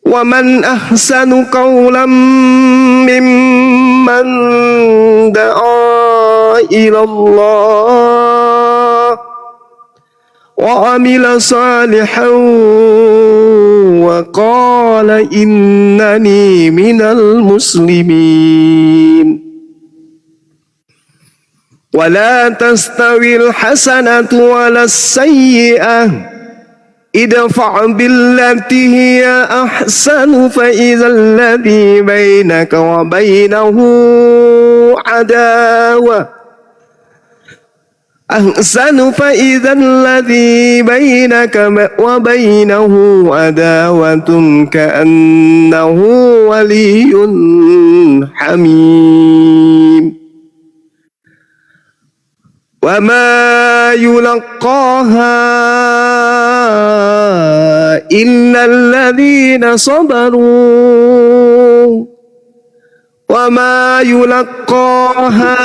A: ومن أحسن قولا ممن دعا إلى الله وعمل صالحا وقال إنني من المسلمين ولا تستوي الحسنة ولا السيئة ادفع بالتي هي أحسن فإذا الذي بينك وبينه عداوة فإذا الذي بينك وبينه عداوة كأنه ولي حميم وما يلقاها إلا الذين صبروا وما يلقاها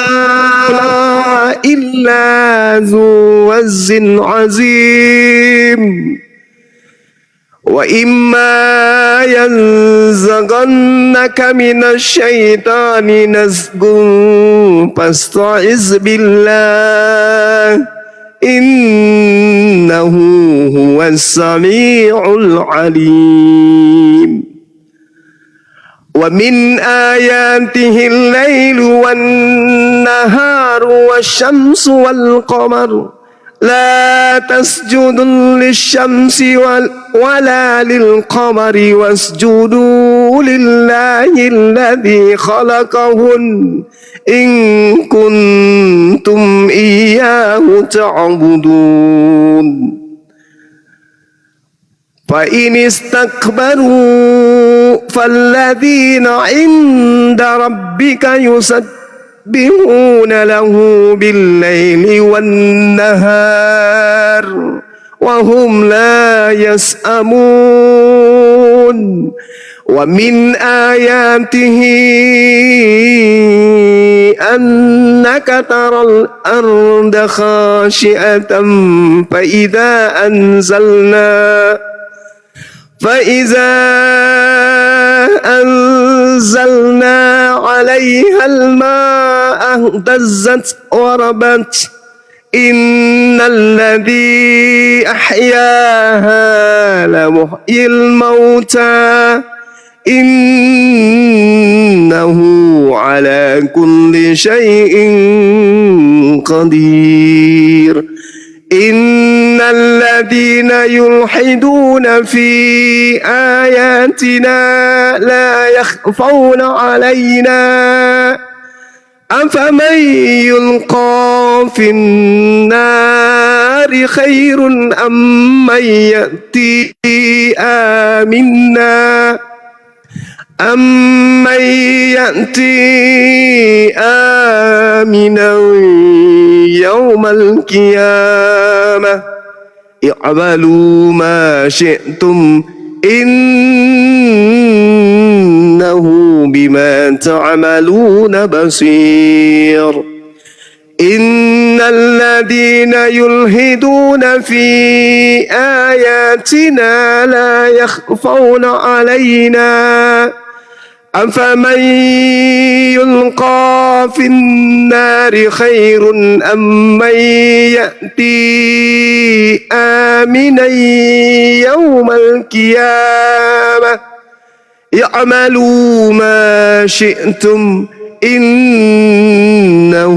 A: إلا ذو عز عظيم وإما ينزغنك من الشيطان نزغ فاستعذ بالله إنه هو السميع العليم ومن آياته الليل والنهار والشمس والقمر لا تسجدوا للشمس ولا للقمر واسجدوا لله الذي خلقهن إن كنتم إياه تعبدون فإن استكبروا فالذين عند ربك يسبحون له بالليل والنهار وهم لا يسأمون ومن آياته أنك ترى الأرض خاشعة فإذا أنزلنا عليها الماء اهتزت وربت إن الذي أحياها لمحيي الموتى إنه على كل شيء قدير إن الذين يلحدون في آياتنا لا يخفون علينا أفمن يلقى في النار خير أم من يأتي آمنا أمن يأتي آمنا يوم القيامة اعملوا ما شئتم إنه بما تعملون بصير إن الذين يلحدون في آياتنا لا يخفون علينا أفمن يلقى في النار خير أم من يأتي آمنا يوم القيامة اعملوا ما شئتم إنه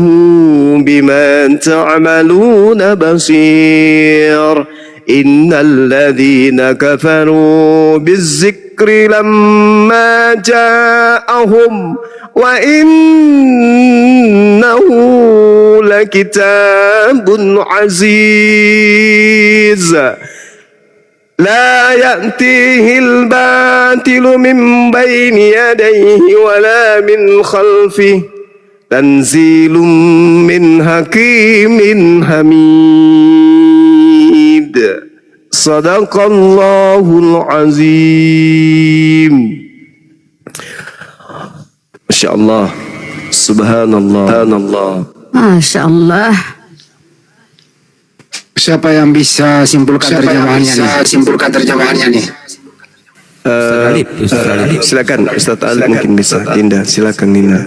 A: بما تعملون بصير إن الذين كفروا بالذكر لما جاءهم وإنه لكتاب عزيز لا يأتيه الباطل من بين يديه ولا من خلفه تنزيل من حكيم حميد صدق الله العظيم. Masya Allah, Subhanallah.
J: Masya Allah.
D: Siapa yang bisa simpulkan terjemahannya nih?
A: Silakan Ustaz Alif mungkin bisa. Dinda, silakan Nina.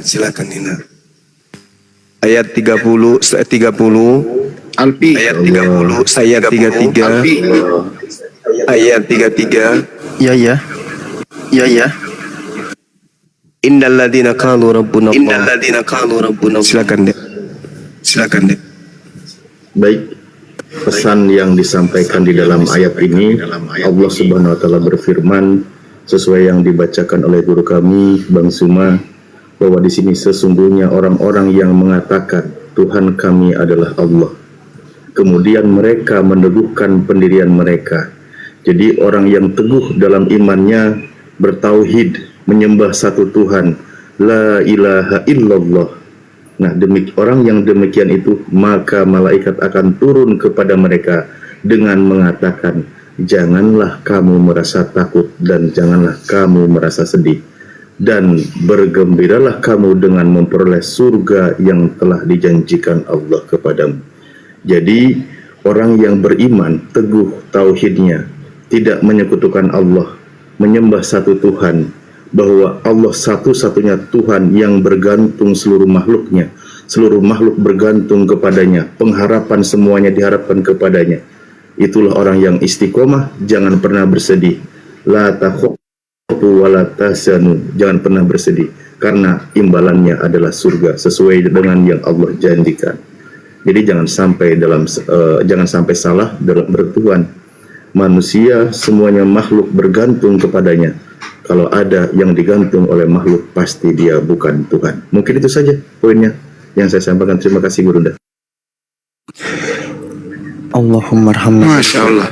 A: Ayat 30
D: Alfi.
A: Ayat 30, ayat 33. Ayat 33.
I: Ya ya. Ya ya.
A: Innal ladzina qalu rabbuna Allah.
B: Innal ladzina qalu rabbuna Allah.
A: Silakan, Dek.
B: Silakan, Dek.
K: Baik, pesan yang disampaikan di dalam ayat ini, Allah Subhanahu wa taala berfirman sesuai yang dibacakan oleh guru kami Bang Suma, bahwa di sini sesungguhnya orang-orang yang mengatakan Tuhan kami adalah Allah. Kemudian mereka meneguhkan pendirian mereka. Jadi orang yang teguh dalam imannya, bertauhid, menyembah satu Tuhan, la ilaha illallah. Nah, orang yang demikian itu, maka malaikat akan turun kepada mereka dengan mengatakan, janganlah kamu merasa takut dan janganlah kamu merasa sedih, dan bergembiralah kamu dengan memperoleh surga yang telah dijanjikan Allah kepadamu. Jadi orang yang beriman, teguh tauhidnya, tidak menyekutukan Allah, menyembah satu Tuhan, bahwa Allah satu-satunya Tuhan yang bergantung seluruh makhluknya, seluruh makhluk bergantung kepadanya, pengharapan semuanya diharapkan kepadanya. Itulah orang yang istiqomah, jangan pernah bersedih. La takhaftu wa la tahzanu, jangan pernah bersedih, karena imbalannya adalah surga sesuai dengan yang Allah janjikan. Jadi jangan sampai salah dalam bertuhan. Manusia semuanya makhluk bergantung kepadanya. Kalau ada yang digantung oleh makhluk, pasti dia bukan Tuhan. Mungkin itu saja poinnya yang saya sampaikan. Terima kasih Gurunda.
I: Allahumma arhamna.
D: Masya Allah.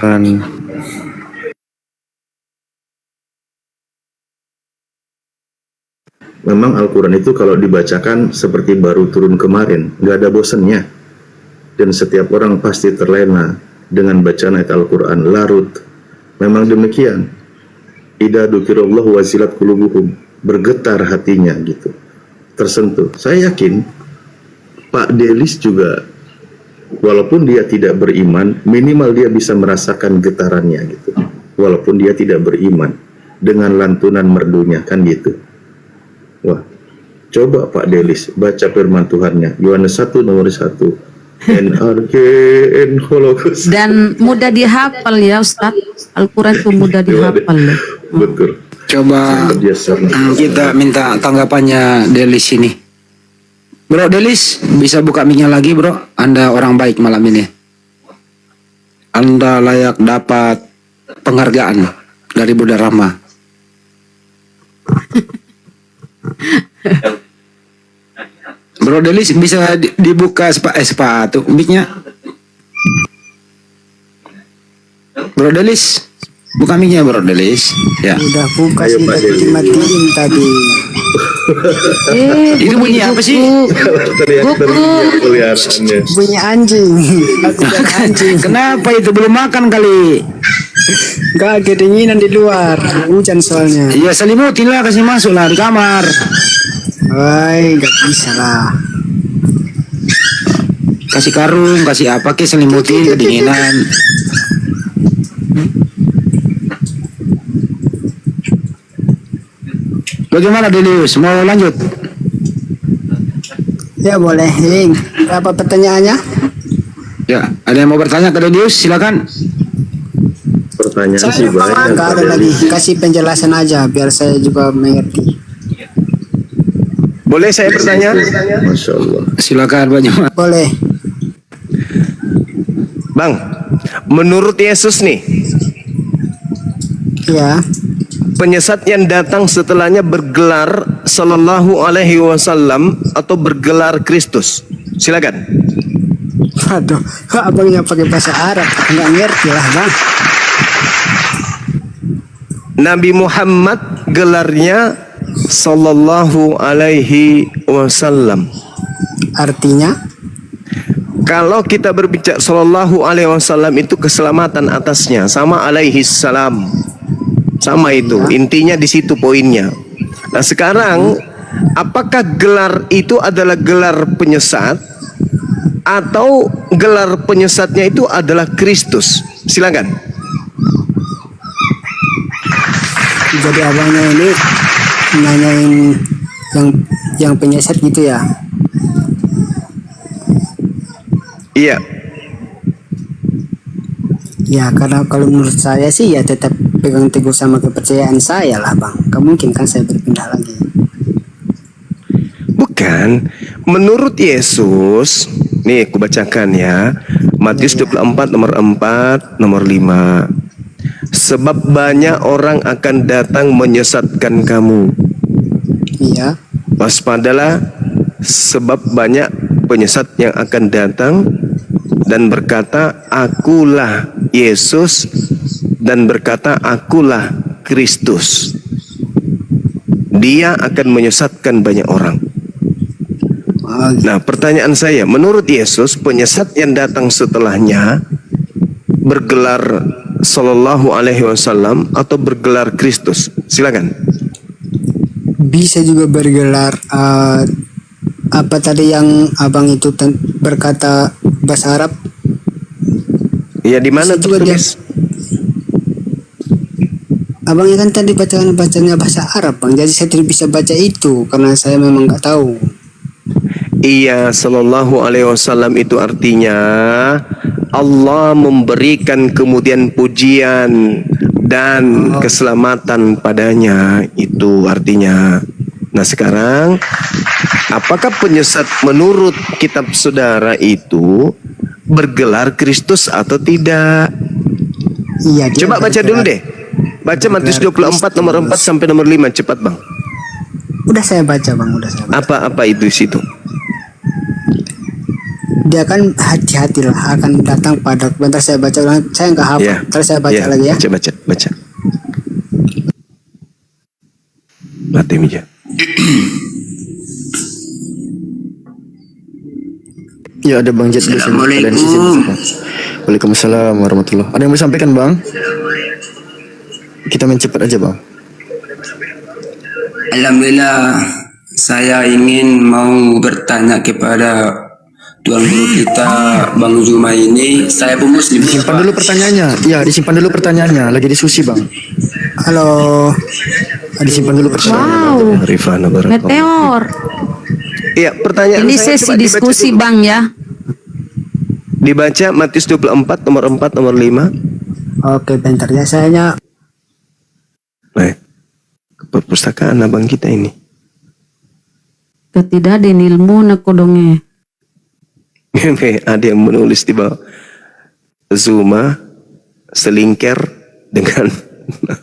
K: Memang Al-Quran itu kalau dibacakan seperti baru turun kemarin, nggak ada bosannya. Dan setiap orang pasti terlena dengan bacaan ayat Al-Quran, larut. Memang demikian. Idza dzukirallahu wazilat qulubuhum, bergetar hatinya gitu, tersentuh. Saya yakin Pak Delis juga, walaupun dia tidak beriman, minimal dia bisa merasakan getarannya gitu, walaupun dia tidak beriman, dengan lantunan merdunya kan gitu. Wah, coba Pak Delis baca firman Tuhannya, Yohanes 1 nomor 1.
J: Dan mudah dihafal ya Ustadz. Al-Quran itu mudah dihafal loh.
K: Betul.
D: Coba kita minta tanggapannya Delis ini. Bro Delis, bisa buka mic-nya lagi bro? Anda orang baik malam ini. Anda layak dapat penghargaan dari Bunda Rahma. Bro Delis, bisa dibuka sepatu mic-nya? Bro Delis, buka mic-nya Bro Delis. Ya.
E: Udah buka sih, tapi dimatiin tadi.
D: Itu bunyi apa sih?
E: Bunyi anjing. Aku anjing.
D: Kenapa itu belum makan kali?
E: Gak, kedinginan di luar, hujan soalnya.
D: Iya, selimutin lah, kasih masuk lah di kamar.
E: Woi, gak bisa lah.
D: Kasih karung, kasih apa ke, selimutin kedinginan. Bagaimana Delius? Mau lanjut?
E: Ya boleh, Ling. Apa pertanyaannya?
D: Ya, ada yang mau bertanya ke Delius? Silakan.
K: Pertanyaan
E: Saya
K: sih banyak.
E: nggak ada lagi. Kasih penjelasan aja biar saya juga mengerti.
A: Boleh saya bertanya?
K: Masya Allah.
D: Silakan Pak Jemaat.
E: Boleh.
A: Bang, menurut Yesus nih,
E: Ya.
A: penyesat yang datang setelahnya bergelar Sallallahu Alaihi Wasallam atau bergelar Kristus. Silakan.
E: Aduh, abangnya pakai bahasa Arab, nggak ngerti lah bang.
A: Nabi Muhammad gelarnya Sallallahu Alaihi Wasallam.
E: Artinya?
A: Kalau kita berbicara Sallallahu Alaihi Wasallam itu keselamatan atasnya, sama alaihi salam, sama itu. Intinya di situ poinnya. Nah sekarang, apakah gelar itu adalah gelar penyesat atau gelar penyesatnya itu adalah Kristus? Silakan.
E: Jadi abangnya ini nanyain yang penyesat gitu ya?
A: Iya.
E: Ya, karena kalau menurut saya sih ya tetap pegang teguh sama kepercayaan saya lah bang. Gak mungkin kan saya berpindah lagi.
A: Bukan. Menurut Yesus, nih aku bacakan ya. Matius 24 nomor 4, nomor 5. Sebab banyak orang akan datang menyesatkan kamu.
E: Iya.
A: Waspadalah, sebab banyak penyesat yang akan datang dan berkata, akulah Yesus, dan berkata, akulah Kristus. Dia akan menyesatkan banyak orang. Nah, pertanyaan saya, menurut Yesus, penyesat yang datang setelahnya bergelar Sallallahu Alaihi Wasallam atau bergelar Kristus? Silakan.
E: Bisa juga bergelar apa tadi yang abang itu berkata bahasa Arab?
A: Ya, di mana tertulis?
E: Abangnya kan tadi bacanya bahasa Arab bang, jadi saya tidak bisa baca itu karena saya memang nggak tahu.
A: Iya, Sallallahu Alaihi Wasallam itu artinya Allah memberikan kemudian pujian dan keselamatan padanya, itu artinya. Nah sekarang, apakah penyesat menurut kitab saudara itu bergelar Kristus atau tidak?
E: Iya.
A: Coba baca dulu deh. Baca Matius 24 nomor 4 sampai nomor 5, cepat bang.
E: Udah saya baca bang, udah saya baca.
A: Apa itu situ?
E: Dia kan hati-hatilah akan datang pada, bentar saya baca ulang, saya nggak hafal.
A: Ya.
E: Terus saya baca lagi ya.
A: Baca. Latih meja.
I: Ya ada Bang Jet di sini. Waalaikumsalam warahmatullahi. Ada yang mau sampaikan bang? Kita main cepat aja bang.
L: Alhamdulillah, saya ingin mau bertanya kepada Tuan Guru kita Bang Zuma ini. Saya pun muslim.
I: Disimpan dulu pertanyaannya. Ya, disimpan dulu pertanyaannya. Lagi diskusi bang.
E: Halo.
I: Disimpan dulu pertanyaannya.
J: Wow.
A: Rifana
J: Meteor.
A: Iya, pertanyaan
J: Ini
A: saya
J: sesi
A: coba
J: diskusi
A: dibaca
J: bang ya.
A: Dibaca Matius 24 nomor 4 nomor 5.
E: Oke, bentar ya saya.
A: Ke perpustakaan abang kita ini.
J: Ketidakadaan ilmu nakodonge.
A: Ada yang menulis di bawah, Zuma selingker dengan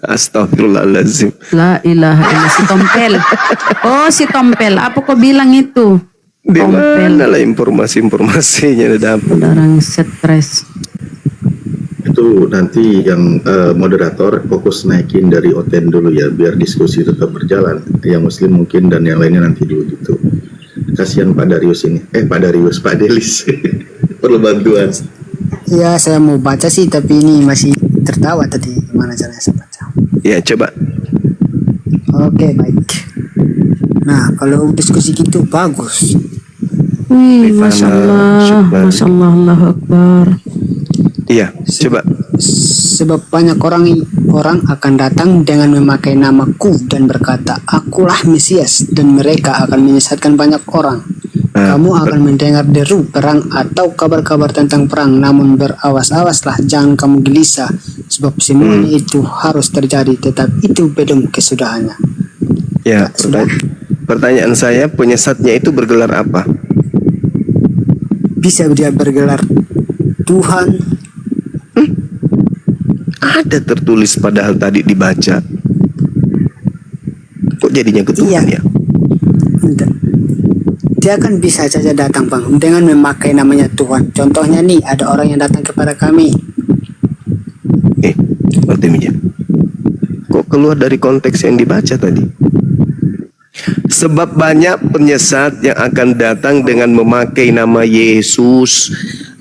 A: astagfirullahaladzim.
J: La ilaha illallah, si Tompel. Oh si Tompel, apa kau bilang itu?
A: Di
J: Tompel.
A: mana lah informasi-informasinya dapat.
J: Orang stres.
K: Itu nanti yang moderator fokus naikin dari Oten dulu ya, biar diskusi tetap berjalan. Yang muslim mungkin dan yang lainnya nanti dulu gitu. Kasihan Pak Darius ini. Pak Delis. Perlu bantuan.
E: Ya saya mau baca sih tapi ini masih tertawa tadi. Gimana caranya saya baca?
A: Ya coba.
E: Oke baik. Nah kalau diskusi gitu bagus.
J: Wih, Masya Allah, Masya Allah, Allahu Akbar.
A: Iya, coba.
E: Sebab banyak orang akan datang dengan memakai namaku dan berkata, akulah Mesias, dan mereka akan menyesatkan banyak orang. Kamu akan mendengar deru perang atau kabar-kabar tentang perang, namun berawas-awaslah, jangan kamu gelisah, sebab semuanya itu harus terjadi, tetap itu belum kesudahannya.
A: Ya, pertanyaan saya, penyesatnya itu bergelar apa?
E: Bisa dia bergelar Tuhan.
A: Ada tertulis padahal tadi dibaca. Kok jadinya ke Tuhan ya?
E: Dia kan bisa saja datang bang dengan memakai namanya Tuhan. Contohnya nih ada orang yang datang kepada kami.
A: Berarti meja. Kok keluar dari konteks yang dibaca tadi? Sebab banyak penyesat yang akan datang dengan memakai nama Yesus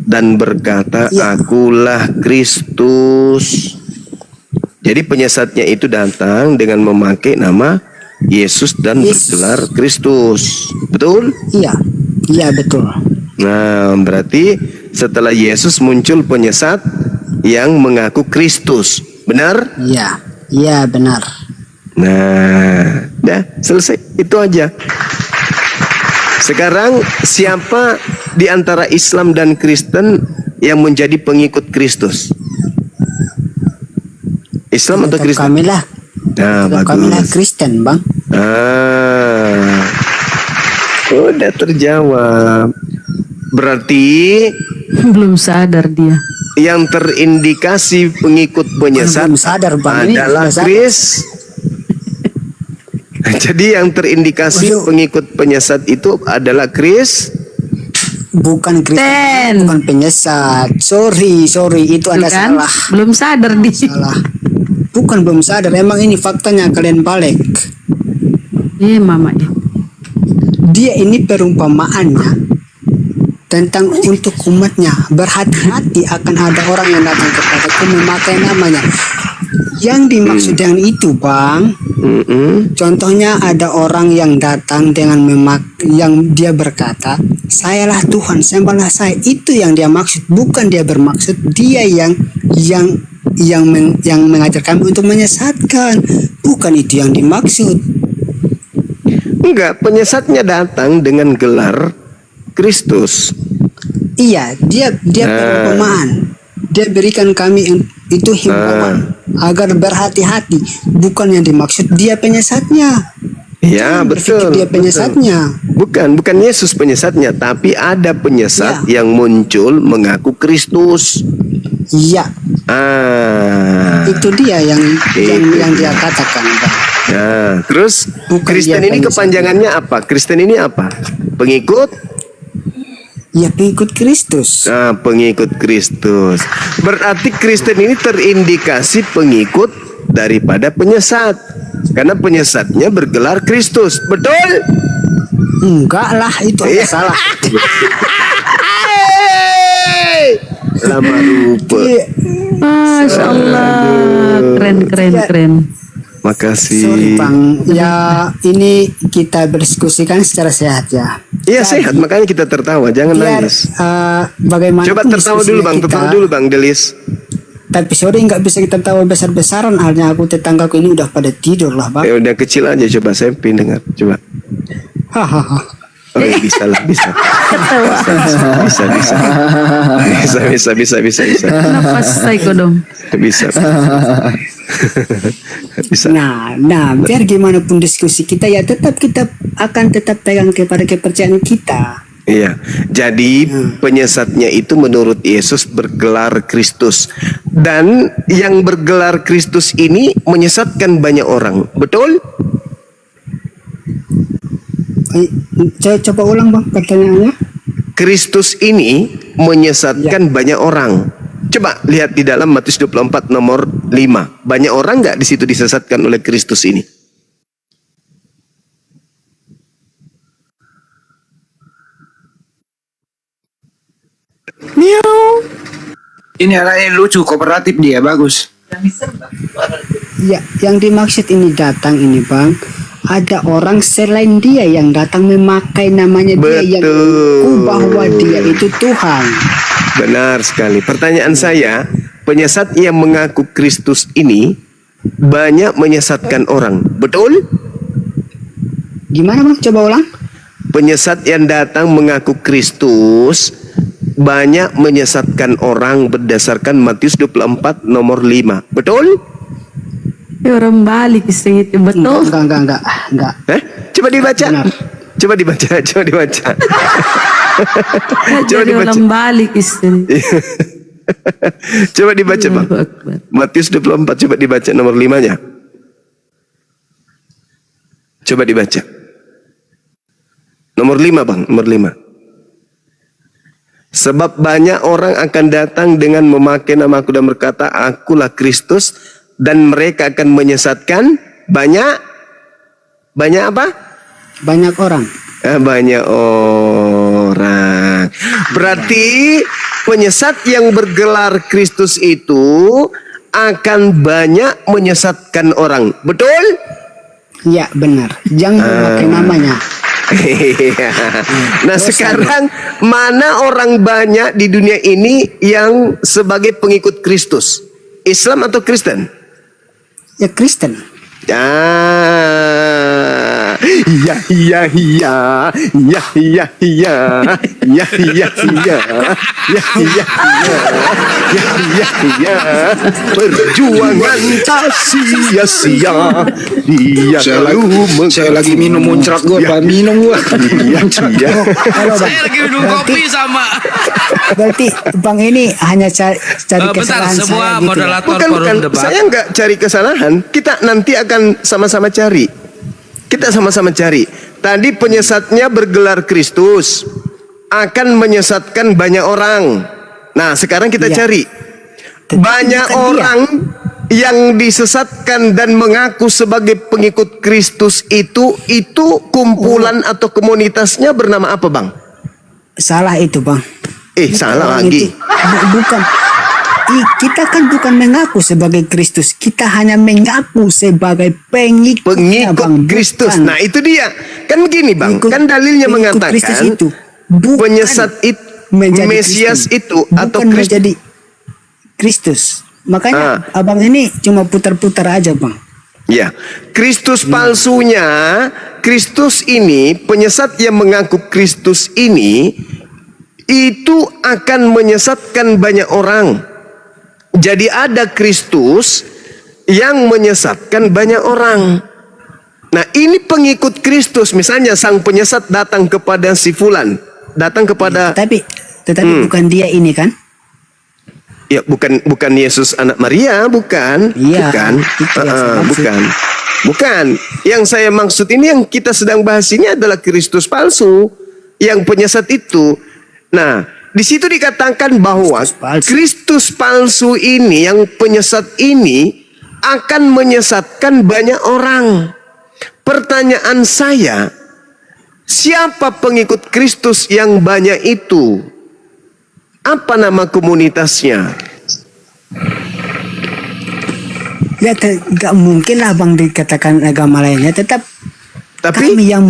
A: dan berkata, akulah Kristus. Jadi penyesatnya itu datang dengan memakai nama Yesus dan bergelar Kristus. Betul?
E: Iya betul.
A: Nah, berarti setelah Yesus muncul penyesat yang mengaku Kristus. Benar?
E: Iya benar.
A: Nah, dah selesai. Itu aja. Sekarang siapa di antara Islam dan Kristen yang menjadi pengikut Kristus? Islam atau Kristen?
E: Kamilah. Kamilah Kristen, Bang.
A: Udah terjawab. Berarti
J: Belum sadar dia.
A: yang terindikasi pengikut penyesat
E: Belum sadar, Bang. Ini
A: adalah
E: sudah sadar.
A: Kris. Jadi yang terindikasi pengikut penyesat itu adalah Kris.
E: Bukan Kristen, bukan penyesat. Sorry, itu ada
J: Kan?
E: salah.
J: Belum sadar dia.
E: Salah. Bukan belum sadar, emang ini faktanya kalian balik.
J: Mamanya.
E: Dia ini perumpamaannya tentang untuk umatnya. Berhati-hati akan ada orang yang datang kepadaku memakai namanya. Yang dimaksud dengan itu, Bang, contohnya ada orang yang datang dengan yang dia berkata, sayalah Tuhan, sembahlah saya. Itu yang dia maksud, bukan dia bermaksud dia yang mengajar kami untuk menyesatkan. Bukan itu yang dimaksud.
A: Enggak, penyesatnya datang dengan gelar Kristus.
E: Iya, dia perumpamaan. Dia berikan kami itu himbauan agar berhati-hati. Bukan yang dimaksud dia penyesatnya.
A: Ya, betul.
E: Dia penyesatnya.
A: Bukan Yesus penyesatnya, tapi ada penyesat yang muncul mengaku Kristus.
E: Iya. Itu dia yang dia katakan, Bang.
A: Nah, terus
E: Bukan
A: Kristen
E: dia
A: ini
E: penyesat.
A: kepanjangannya apa? Kristen ini apa? Pengikut?
E: Ya, pengikut Kristus.
A: Nah, pengikut Kristus. Berarti Kristen ini terindikasi pengikut daripada penyesat. Karena penyesatnya bergelar Kristus. Betul?
E: Enggak lah, itu ada salah.
A: Lama rupa.
J: Masya Allah. Keren.
A: Makasih.
E: Sorry, Bang. Ya, ini kita berdiskusikan secara sehat ya.
A: Iya, sehat, makanya kita tertawa, jangan
E: Biar
A: nangis.
E: bagaimana
A: Coba tertawa dulu, Bang. Tertawa dulu, Bang Delis.
E: Tapi sorry nggak bisa kita tawa besar-besaran, halnya aku tetanggaku ini udah pada tidur lah, Bang.
A: Ya udah kecil aja, coba saya pengen dengar. Coba.
E: Hahaha.
A: Oh, iya, bisa lah, bisa. Bisa.
J: Nafas psycho dong.
A: Bisa. Bisa.
E: Nah, biar gimana pun diskusi kita ya tetap kita akan tetap pegang kepada kepercayaan kita.
A: Iya. Jadi penyesatnya itu menurut Yesus bergelar Kristus. Dan yang bergelar Kristus ini menyesatkan banyak orang. Betul?
E: Coba ulang, Bang, pertanyaannya.
A: Kristus ini menyesatkan banyak orang. Coba lihat di dalam Matius 24 nomor 5. Banyak orang nggak di situ disesatkan oleh Kristus ini?
D: Miau. Ini anaknya lucu, kooperatif dia, bagus.
E: Ya, yang dimaksud ini datang ini, Bang. Ada orang selain dia yang datang memakai namanya dia yang mengaku bahwa dia itu Tuhan.
A: Benar sekali. Pertanyaan saya, penyesat yang mengaku Kristus ini banyak menyesatkan orang. Betul?
E: Gimana, Bang? Coba ulang.
A: Penyesat yang datang mengaku Kristus banyak menyesatkan orang berdasarkan Matius 24 nomor 5. Betul?
J: Orang balik istri itu, betul?
E: Enggak.
A: Coba dibaca. Coba dibaca.
J: Jadi orang balik istri.
A: Coba dibaca, Bang. Matius 24, coba dibaca nomor 5-nya. Coba dibaca. Nomor 5, Bang, nomor 5. Sebab banyak orang akan datang dengan memakai namaku dan berkata, akulah Kristus, dan mereka akan menyesatkan banyak apa?
E: Banyak orang.
A: Banyak orang. Berarti penyesat yang bergelar Kristus itu akan banyak menyesatkan orang. Betul?
E: Ya, benar. Jangan memakai namanya.
A: Nah, sekarang mana orang banyak di dunia ini yang sebagai pengikut Kristus? Islam atau Kristen?
E: Ya, Kristen.
A: iya iya iya iya iya iya iya iya iya iya iya iya iya perjuangan tak sia-sia dia
D: Saya lagi minum muncrat gue, Pak. Minum gue.
G: Saya lagi minum kopi sama.
E: Berarti Bang ini hanya cari
G: Bentar,
E: kesalahan
G: semua
E: saya gitu.
G: moderator
A: Bukan,
G: forum debat.
A: saya nggak cari kesalahan. Kita nanti akan sama-sama cari. Kita sama-sama cari. Tadi penyesatnya bergelar Kristus akan menyesatkan banyak orang. Nah, sekarang kita
E: Iya.
A: cari banyak
E: bukan dia.
A: orang yang disesatkan dan mengaku sebagai pengikut Kristus itu kumpulan atau komunitasnya bernama apa, Bang?
E: Salah itu, Bang.
A: Salah
E: Orang
A: lagi.
E: itu bukan. Kita kan bukan mengaku sebagai Kristus, kita hanya mengaku sebagai pengikut
A: Kristus. Nah, itu dia. Kan begini, Bang. Kan dalilnya mengatakan
E: Kristus itu bukan
A: penyesat itu
E: menjadi
A: Mesias
E: Kristen.
A: itu atau
E: bukan menjadi Kristus. Makanya abang ini cuma putar-putar aja, Bang.
A: Ya, Kristus palsunya, Kristus ini, penyesat yang mengaku Kristus ini, itu akan menyesatkan banyak orang. Jadi ada Kristus yang menyesatkan banyak orang. Nah, ini pengikut Kristus. Misalnya sang penyesat datang kepada si Fulan, datang kepada.
E: Tetapi bukan dia ini kan?
A: Ya, bukan Yesus anak Maria, bukan.
E: Iya,
A: bukan.
E: itu yang saya maksud.
A: Bukan. Yang saya maksud ini yang kita sedang bahas ini adalah Kristus palsu, yang penyesat itu. Nah, di situ dikatakan bahwa Kristus palsu ini, yang penyesat ini akan menyesatkan banyak orang. Pertanyaan saya, siapa pengikut Kristus yang banyak itu? Apa nama komunitasnya?
E: Ya, gak mungkin lah, Bang, dikatakan agama lainnya. Tapi kami yang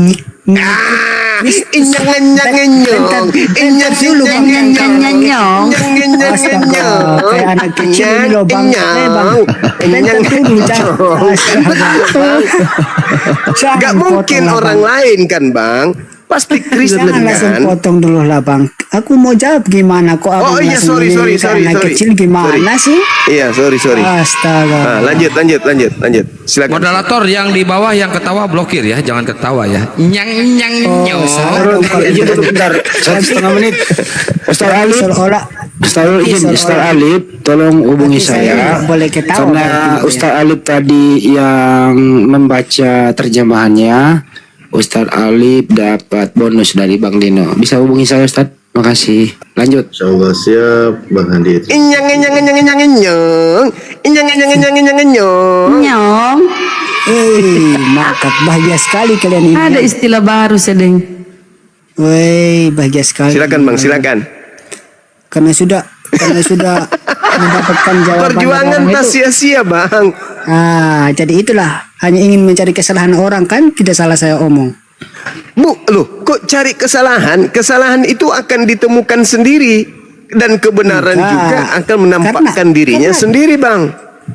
E: kayak anak kecil ini loh, Bang.
A: Gak mungkin orang lain kan, Bang? Pasti Kristen
E: Jangan langsung
A: kan?
E: potong dulu lah, Bang. Aku mau jawab gimana kok abang
A: Oh iya,
E: langsung
A: sorry.
E: ini ke anak kecil gimana sih?
A: Iya, sorry.
E: Astaga.
A: Lanjut. Silakan.
G: Moderator yang di bawah yang ketawa blokir ya, jangan ketawa ya. Nyang.
D: Bentar, 1,5 menit. Ustaz Alif, tolong hubungi saya.
E: Boleh ketawa.
D: Karena Ustaz Alif tadi yang membaca terjemahannya, Ustaz Alif dapat bonus dari Bang Dino. Bisa hubungi saya, Ustaz. Makasih. Lanjut.
K: Insyaallah siap, Bang Handi.
J: Nyong.
E: Mantap, bahagia sekali kalian ini.
J: Ada istilah baru sedeng.
E: Woi, bahagia sekali.
A: Silakan, Bang, silakan.
E: Karena sudah mendapatkan jawaban.
A: Perjuangan tak sia-sia, Bang.
E: Jadi itulah, hanya ingin mencari kesalahan orang kan, tidak salah saya omong.
A: Kok cari kesalahan? Kesalahan itu akan ditemukan sendiri dan kebenaran juga akan menampakkan dirinya sendiri, Bang.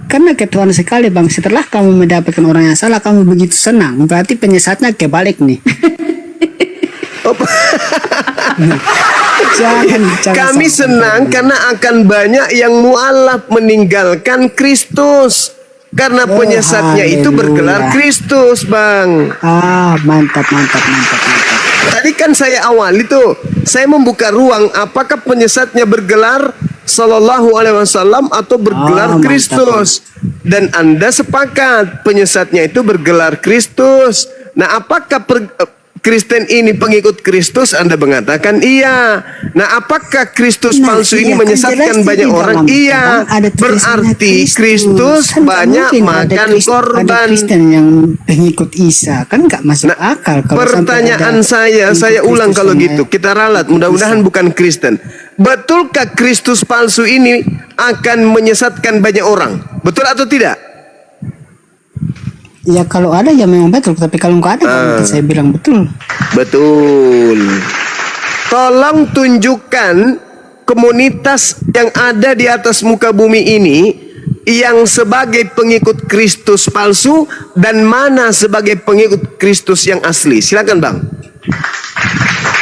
E: Karena ketuaan sekali, Bang. Setelah kamu mendapatkan orang yang salah, kamu begitu senang. Berarti penyesatnya kebalik nih.
A: Kami senang karena akan banyak yang mualaf meninggalkan Kristus. Karena penyesatnya itu bergelar Kristus, Bang.
E: Mantap.
A: Tadi kan saya awal itu, saya membuka ruang apakah penyesatnya bergelar Sallallahu Alaihi Wasallam atau bergelar Kristus. Dan Anda sepakat penyesatnya itu bergelar Kristus. Nah, apakah Kristen ini pengikut Kristus? Anda mengatakan iya. Nah, apakah Kristus palsu ini menyesatkan banyak orang? Iya. Berarti Kristus banyak makan korban.
E: Ada Kristen yang pengikut Isa kan nggak masuk akal.
A: Pertanyaan saya ulang kalau gitu. Kita ralat. Mudah-mudahan bukan Kristen. Betulkah Kristus palsu ini akan menyesatkan banyak orang? Betul atau tidak?
E: Ya kalau ada ya memang betul, tapi kalau nggak ada saya bilang betul.
A: Betul. Tolong tunjukkan komunitas yang ada di atas muka bumi ini yang sebagai pengikut Kristus palsu dan mana sebagai pengikut Kristus yang asli? Silakan Bang.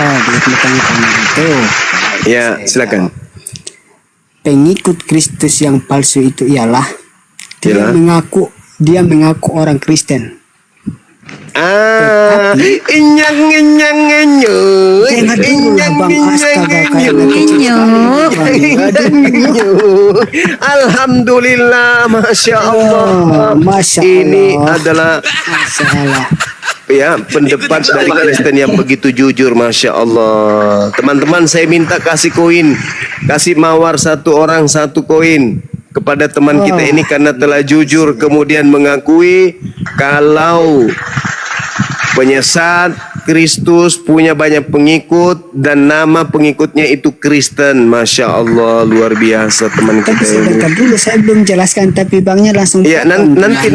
E: Oh, itu.
A: Ya, silakan.
E: Pengikut Kristus yang palsu itu ialah dia mengaku orang Kristen.
A: Inyang Alhamdulillah, Masya Allah. Ini adalah ya pendebat dari Kristen yang begitu jujur, Masya Allah. Teman-teman, saya minta kasih koin, kasih mawar satu orang satu koin kepada teman kita ini karena telah jujur kemudian mengakui kalau penyesat Kristus punya banyak pengikut dan nama pengikutnya itu Kristen. Masya Allah, luar biasa teman kita ini.
E: Sebentar dulu, saya belum jelaskan tapi Bangnya langsung.
A: Ya, nanti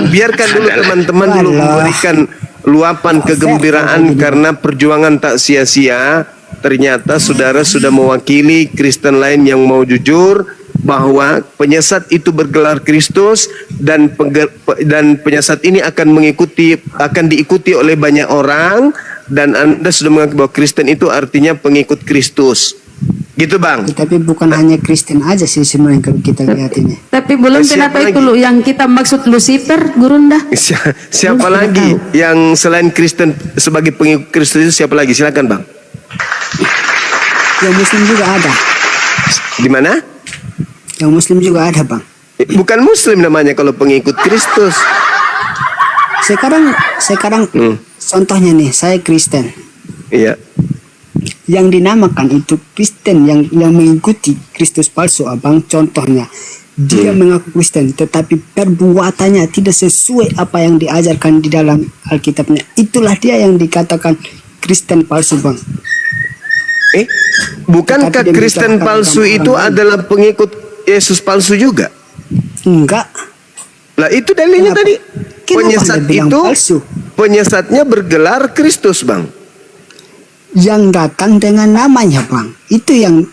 A: biarkan dulu teman-teman dulu memberikan luapan kegembiraan karena perjuangan tak sia-sia. Ternyata saudara sudah mewakili Kristen lain yang mau jujur bahwa penyesat itu bergelar Kristus dan penyesat ini akan diikuti oleh banyak orang, dan Anda sudah mengaku bahwa Kristen itu artinya pengikut Kristus. Gitu Bang.
E: Tapi bukan hanya Kristen aja sih sebenarnya kalau kita lihat ini.
J: Tapi belum kenapa itu yang kita maksud Lucifer, Gurunda?
A: Siapa lagi yang selain Kristen sebagai pengikut Kristus itu siapa lagi? Silakan Bang.
E: Yang Muslim juga ada.
A: Di mana?
E: Yang Muslim juga ada Bang.
A: Bukan Muslim namanya kalau pengikut Kristus.
E: Sekarang contohnya nih, saya Kristen.
A: Iya.
E: Yang dinamakan itu Kristen yang mengikuti Kristus palsu, Abang. Contohnya dia mengaku Kristen tetapi perbuatannya tidak sesuai apa yang diajarkan di dalam Alkitabnya. Itulah dia yang dikatakan Kristen palsu, Bang.
A: Bukankah Kristen palsu itu adalah pengikut Yesus palsu juga?
E: Enggak.
A: Lah itu dalilnya tadi. Penyesat itu penyesatnya bergelar Kristus, Bang.
E: Yang datang dengan namanya, Bang. Itu yang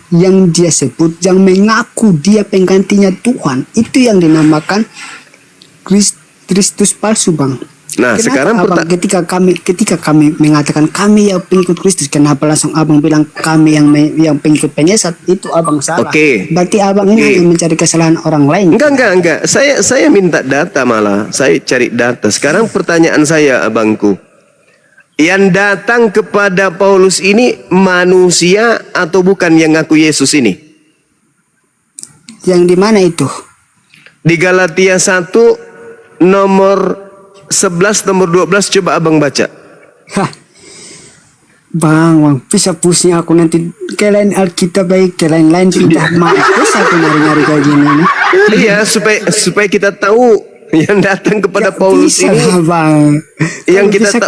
E: dia sebut, yang mengaku dia penggantinya Tuhan. Itu yang dinamakan Kristus palsu, Bang.
A: Nah, kenapa sekarang
E: ketika kami mengatakan kami yang pengikut Kristus, kenapa langsung Abang bilang kami yang pengikut penyesat? Itu Abang salah. Berarti Abang ini hanya mencari kesalahan orang lain.
A: Enggak. Saya minta data malah. Saya cari data. Sekarang pertanyaan saya, Abangku. Yang datang kepada Paulus ini manusia atau bukan yang ngaku Yesus ini?
E: Yang di mana itu?
A: Di Galatia 1 nomor 11 nomor 12, coba Abang baca.
E: Bang, bisa pusing aku nanti ke lain Alkitab baik, ke lain pindah mampus aku nyari-nyari kayak gini nih.
A: Iya, supaya kita tahu yang datang kepada Paulus ini.
E: Bang.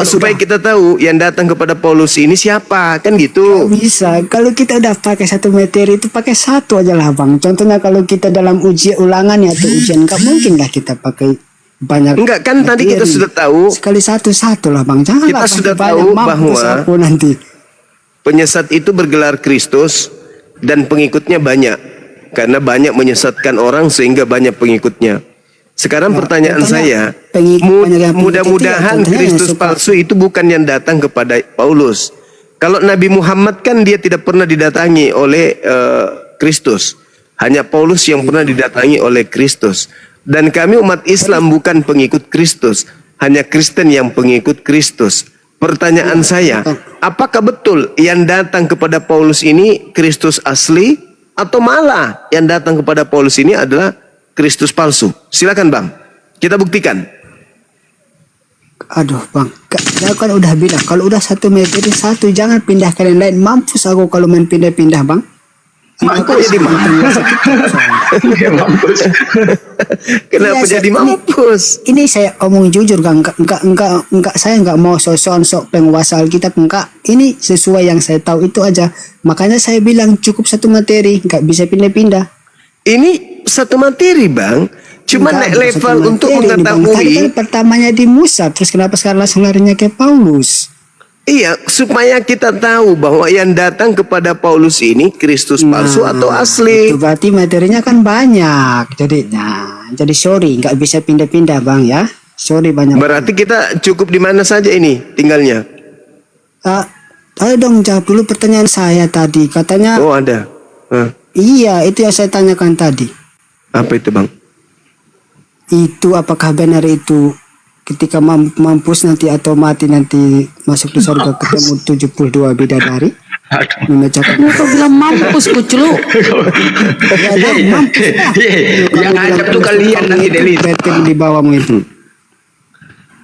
A: Supaya kita tahu yang datang kepada Paulus ini siapa, kan gitu.
E: Bisa. Kalau kita udah pakai satu materi itu pakai satu aja lah, Bang. Contohnya kalau kita dalam ulangan atau ujian, nggak mungkin lah kita pakai banyak.
A: Enggak, kan tadi kita sudah tahu
E: sekali satu-satu lah, Bang. Jangan
A: kita sudah tahu bahwa
E: nanti
A: penyesat itu bergelar Kristus dan pengikutnya banyak karena banyak menyesatkan orang sehingga banyak pengikutnya. Sekarang pertanyaan saya, mudah-mudahan Kristus palsu itu bukan yang datang kepada Paulus. Kalau Nabi Muhammad kan dia tidak pernah didatangi oleh Kristus, hanya Paulus yang pernah didatangi oleh Kristus. Dan kami umat Islam bukan pengikut Kristus, hanya Kristen yang pengikut Kristus. Pertanyaan saya, apakah betul yang datang kepada Paulus ini Kristus asli, atau malah yang datang kepada Paulus ini adalah Kristus palsu? Silakan Bang, kita buktikan.
E: Aduh Bang, saya kan udah bilang kalau udah satu materi satu, jangan pindah ke lain. Mampus aku kalau main pindah-pindah, Bang.
A: Aku jadi mampus. Kenapa jadi mampus?
E: Ini saya omong jujur, enggak, saya enggak mau sok penguasa Alkitab, enggak. Ini sesuai yang saya tahu itu aja. Makanya saya bilang cukup satu materi, enggak bisa pindah-pindah.
A: Ini satu materi, Bang. Cuma naik level untuk mengetahui.
E: Tadi kan pertamanya di Musa, terus kenapa sekarang langsung larinya ke Paulus?
A: Iya, supaya kita tahu bahwa yang datang kepada Paulus ini Kristus palsu atau asli.
E: Itu berarti materinya kan banyak jadinya. Jadi sorry, nggak bisa pindah-pindah bang ya. Sorry banyak.
A: Berarti kita cukup di mana saja ini tinggalnya?
E: Ayo dong jawab dulu pertanyaan saya tadi. Katanya.
A: Oh ada.
E: Iya, itu yang saya tanyakan tadi.
A: Apa itu bang?
E: Itu apakah benar itu ketika mampus nanti atau mati nanti masuk di surga ketemu 72 bidadari memecahkan
J: Kau bilang mampus kuclu.
F: Yang ajak tuh kalian nanti Delis.
E: Di bawahmu itu.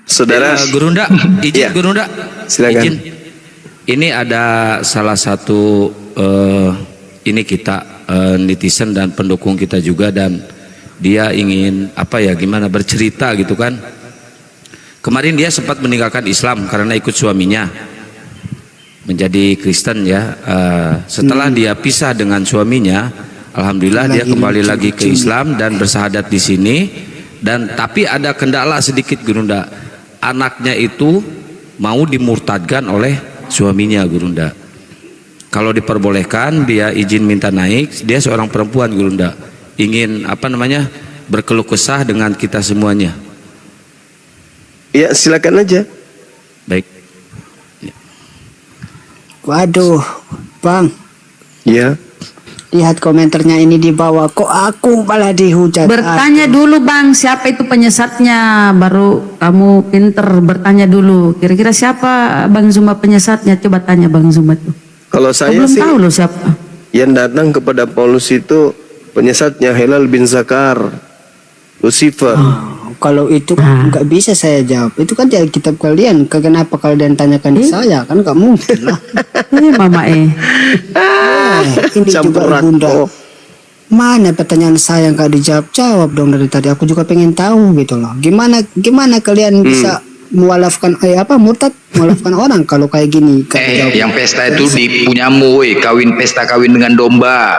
A: Saudara
G: Gurunda, izin Gurunda.
A: Silakan.
G: Izin. Ini ada salah satu ini kita netizen dan pendukung kita juga, dan dia ingin gimana bercerita gitu kan. Kemarin dia sempat meninggalkan Islam karena ikut suaminya menjadi Kristen ya. Setelah dia pisah dengan suaminya, alhamdulillah dia kembali lagi ke Islam dan bersahadat di sini. Dan tapi ada kendala sedikit Gurunda. Anaknya itu mau dimurtadkan oleh suaminya Gurunda. Kalau diperbolehkan dia izin minta naik. Dia seorang perempuan Gurunda. Ingin berkeluh kesah dengan kita semuanya.
A: Ya silakan aja.
G: Baik.
E: Waduh, bang.
A: Ya.
E: Lihat komentarnya ini di bawah. Kok aku malah dihujat?
J: Bertanya dulu bang, siapa itu penyesatnya? Baru kamu pinter bertanya dulu. Kira-kira siapa Bang Zuma penyesatnya? Coba tanya Bang Zuma tuh.
A: Kalau saya
J: belum
A: sih
J: tahu loh siapa.
A: yang datang kepada Paulus itu penyesatnya Hilal bin Zakar, Lucifer.
E: Kalau itu nggak bisa saya jawab. Itu kan dari kitab kalian. Kenapa kalian tanyakan di saya? Kan nggak mungkin lah.
J: Mama
E: ini juga bunda. Mana pertanyaan saya nggak dijawab dong dari tadi. Aku juga pengen tahu gitu loh. Gimana kalian bisa mualafkan murtad mualafkan orang kalau kayak gini?
F: Yang pesta itu di punyamu, pesta kawin dengan domba.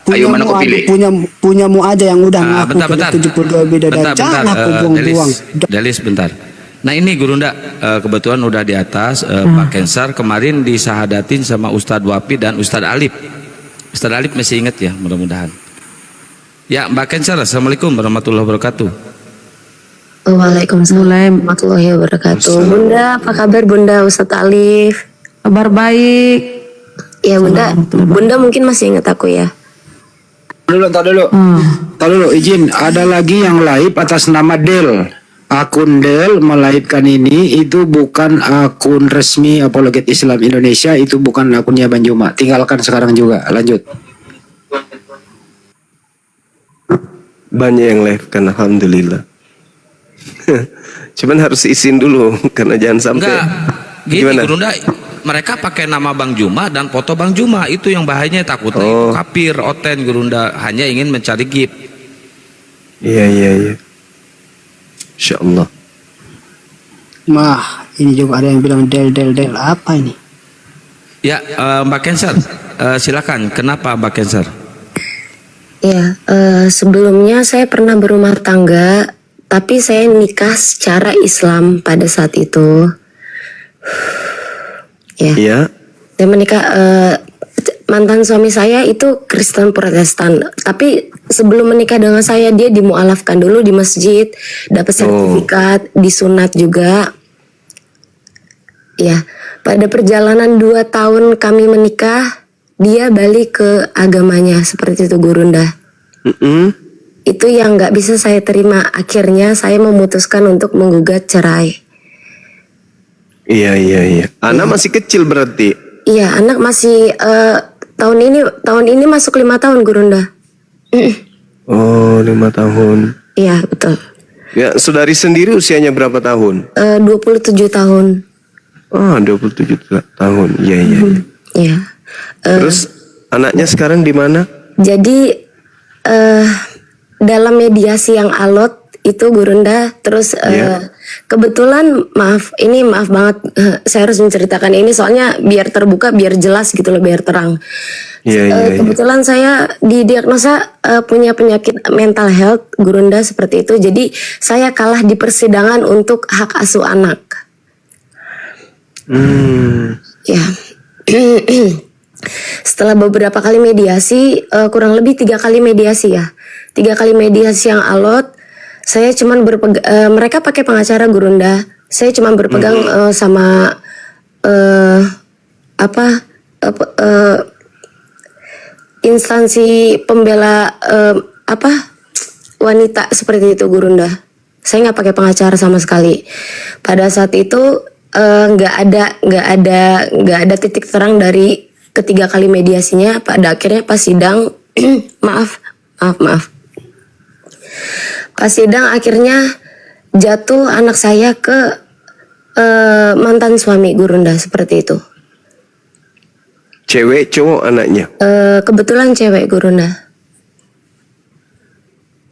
F: Ayo mana kau pilih?
E: Punyamu aja yang udah ngaku
G: bentar.
E: 72 bidadari. Jangan aku buang-buang.
G: Delis bentar. Nah ini Gurunda kebetulan udah di atas Pak Kensar kemarin disahadatin sama Ustadz Wapi dan Ustadz Alip. Ustadz Alip masih ingat ya mudah-mudahan. Ya Mbak Kensar, Assalamualaikum warahmatullahi wabarakatuh.
M: Waalaikumsalam warahmatullahi wabarakatuh. Bunda, apa kabar Bunda Ustadz Alif?
J: Kabar baik.
M: Ya Bunda, Bunda mungkin masih ingat aku ya.
D: Tar dulu, izin. Ada lagi yang live atas nama Del. Akun Del melivekan ini itu bukan akun resmi Apologet Islam Indonesia, itu bukan akunnya Bang Juma. Tinggalkan sekarang juga. Lanjut.
A: Banyak yang live kan, alhamdulillah. Cuman harus izin dulu karena jangan sampai.
G: Enggak. Gini Gurunda, mereka pakai nama Bang Juma dan foto Bang Juma, itu yang bahayanya, takutnya itu kafir, oten Gurunda, hanya ingin mencari gift.
A: Iya. Insyaallah.
E: Ini juga ada yang bilang del apa ini?
G: Ya Mbak Kensar, silakan. Kenapa Mbak Kensar?
M: Ya, sebelumnya saya pernah berumah tangga, tapi saya nikah secara Islam pada saat itu. Ya. Saya menikah, mantan suami saya itu Kristen Protestan. Tapi sebelum menikah dengan saya, dia dimualafkan dulu di masjid, dapat sertifikat, disunat juga. Ya, pada perjalanan 2 tahun kami menikah, dia balik ke agamanya seperti itu Gurunda. Itu yang nggak bisa saya terima. Akhirnya saya memutuskan untuk menggugat cerai.
A: Iya. Anak masih kecil berarti.
M: Iya, anak masih tahun ini masuk 5 tahun Gurunda.
A: 5 tahun.
M: Iya, betul.
A: Ya, saudari sendiri usianya berapa tahun?
M: 27 tahun.
A: 27 tahun. Iya.
M: Iya.
A: Terus anaknya sekarang di mana?
M: Jadi dalam mediasi yang alot itu Gurunda, terus kebetulan maaf banget, saya harus menceritakan ini soalnya biar terbuka, biar jelas gitu loh, biar terang. Kebetulan saya didiagnosa punya penyakit mental health Gurunda seperti itu, jadi saya kalah di persidangan untuk hak asuh anak. Ya. Setelah beberapa kali mediasi, kurang lebih 3 kali mediasi ya. 3 kali mediasi yang alot, saya cuman mereka pakai pengacara Gurunda. Saya cuma berpegang sama instansi pembela wanita seperti itu Gurunda. Saya nggak pakai pengacara sama sekali. Pada saat itu nggak ada titik terang dari ketiga kali mediasinya. Pada akhirnya pas sidang maaf. Pas sidang akhirnya jatuh anak saya ke mantan suami Gurunda seperti itu.
A: Cewek, cowok anaknya?
M: Kebetulan cewek Gurunda.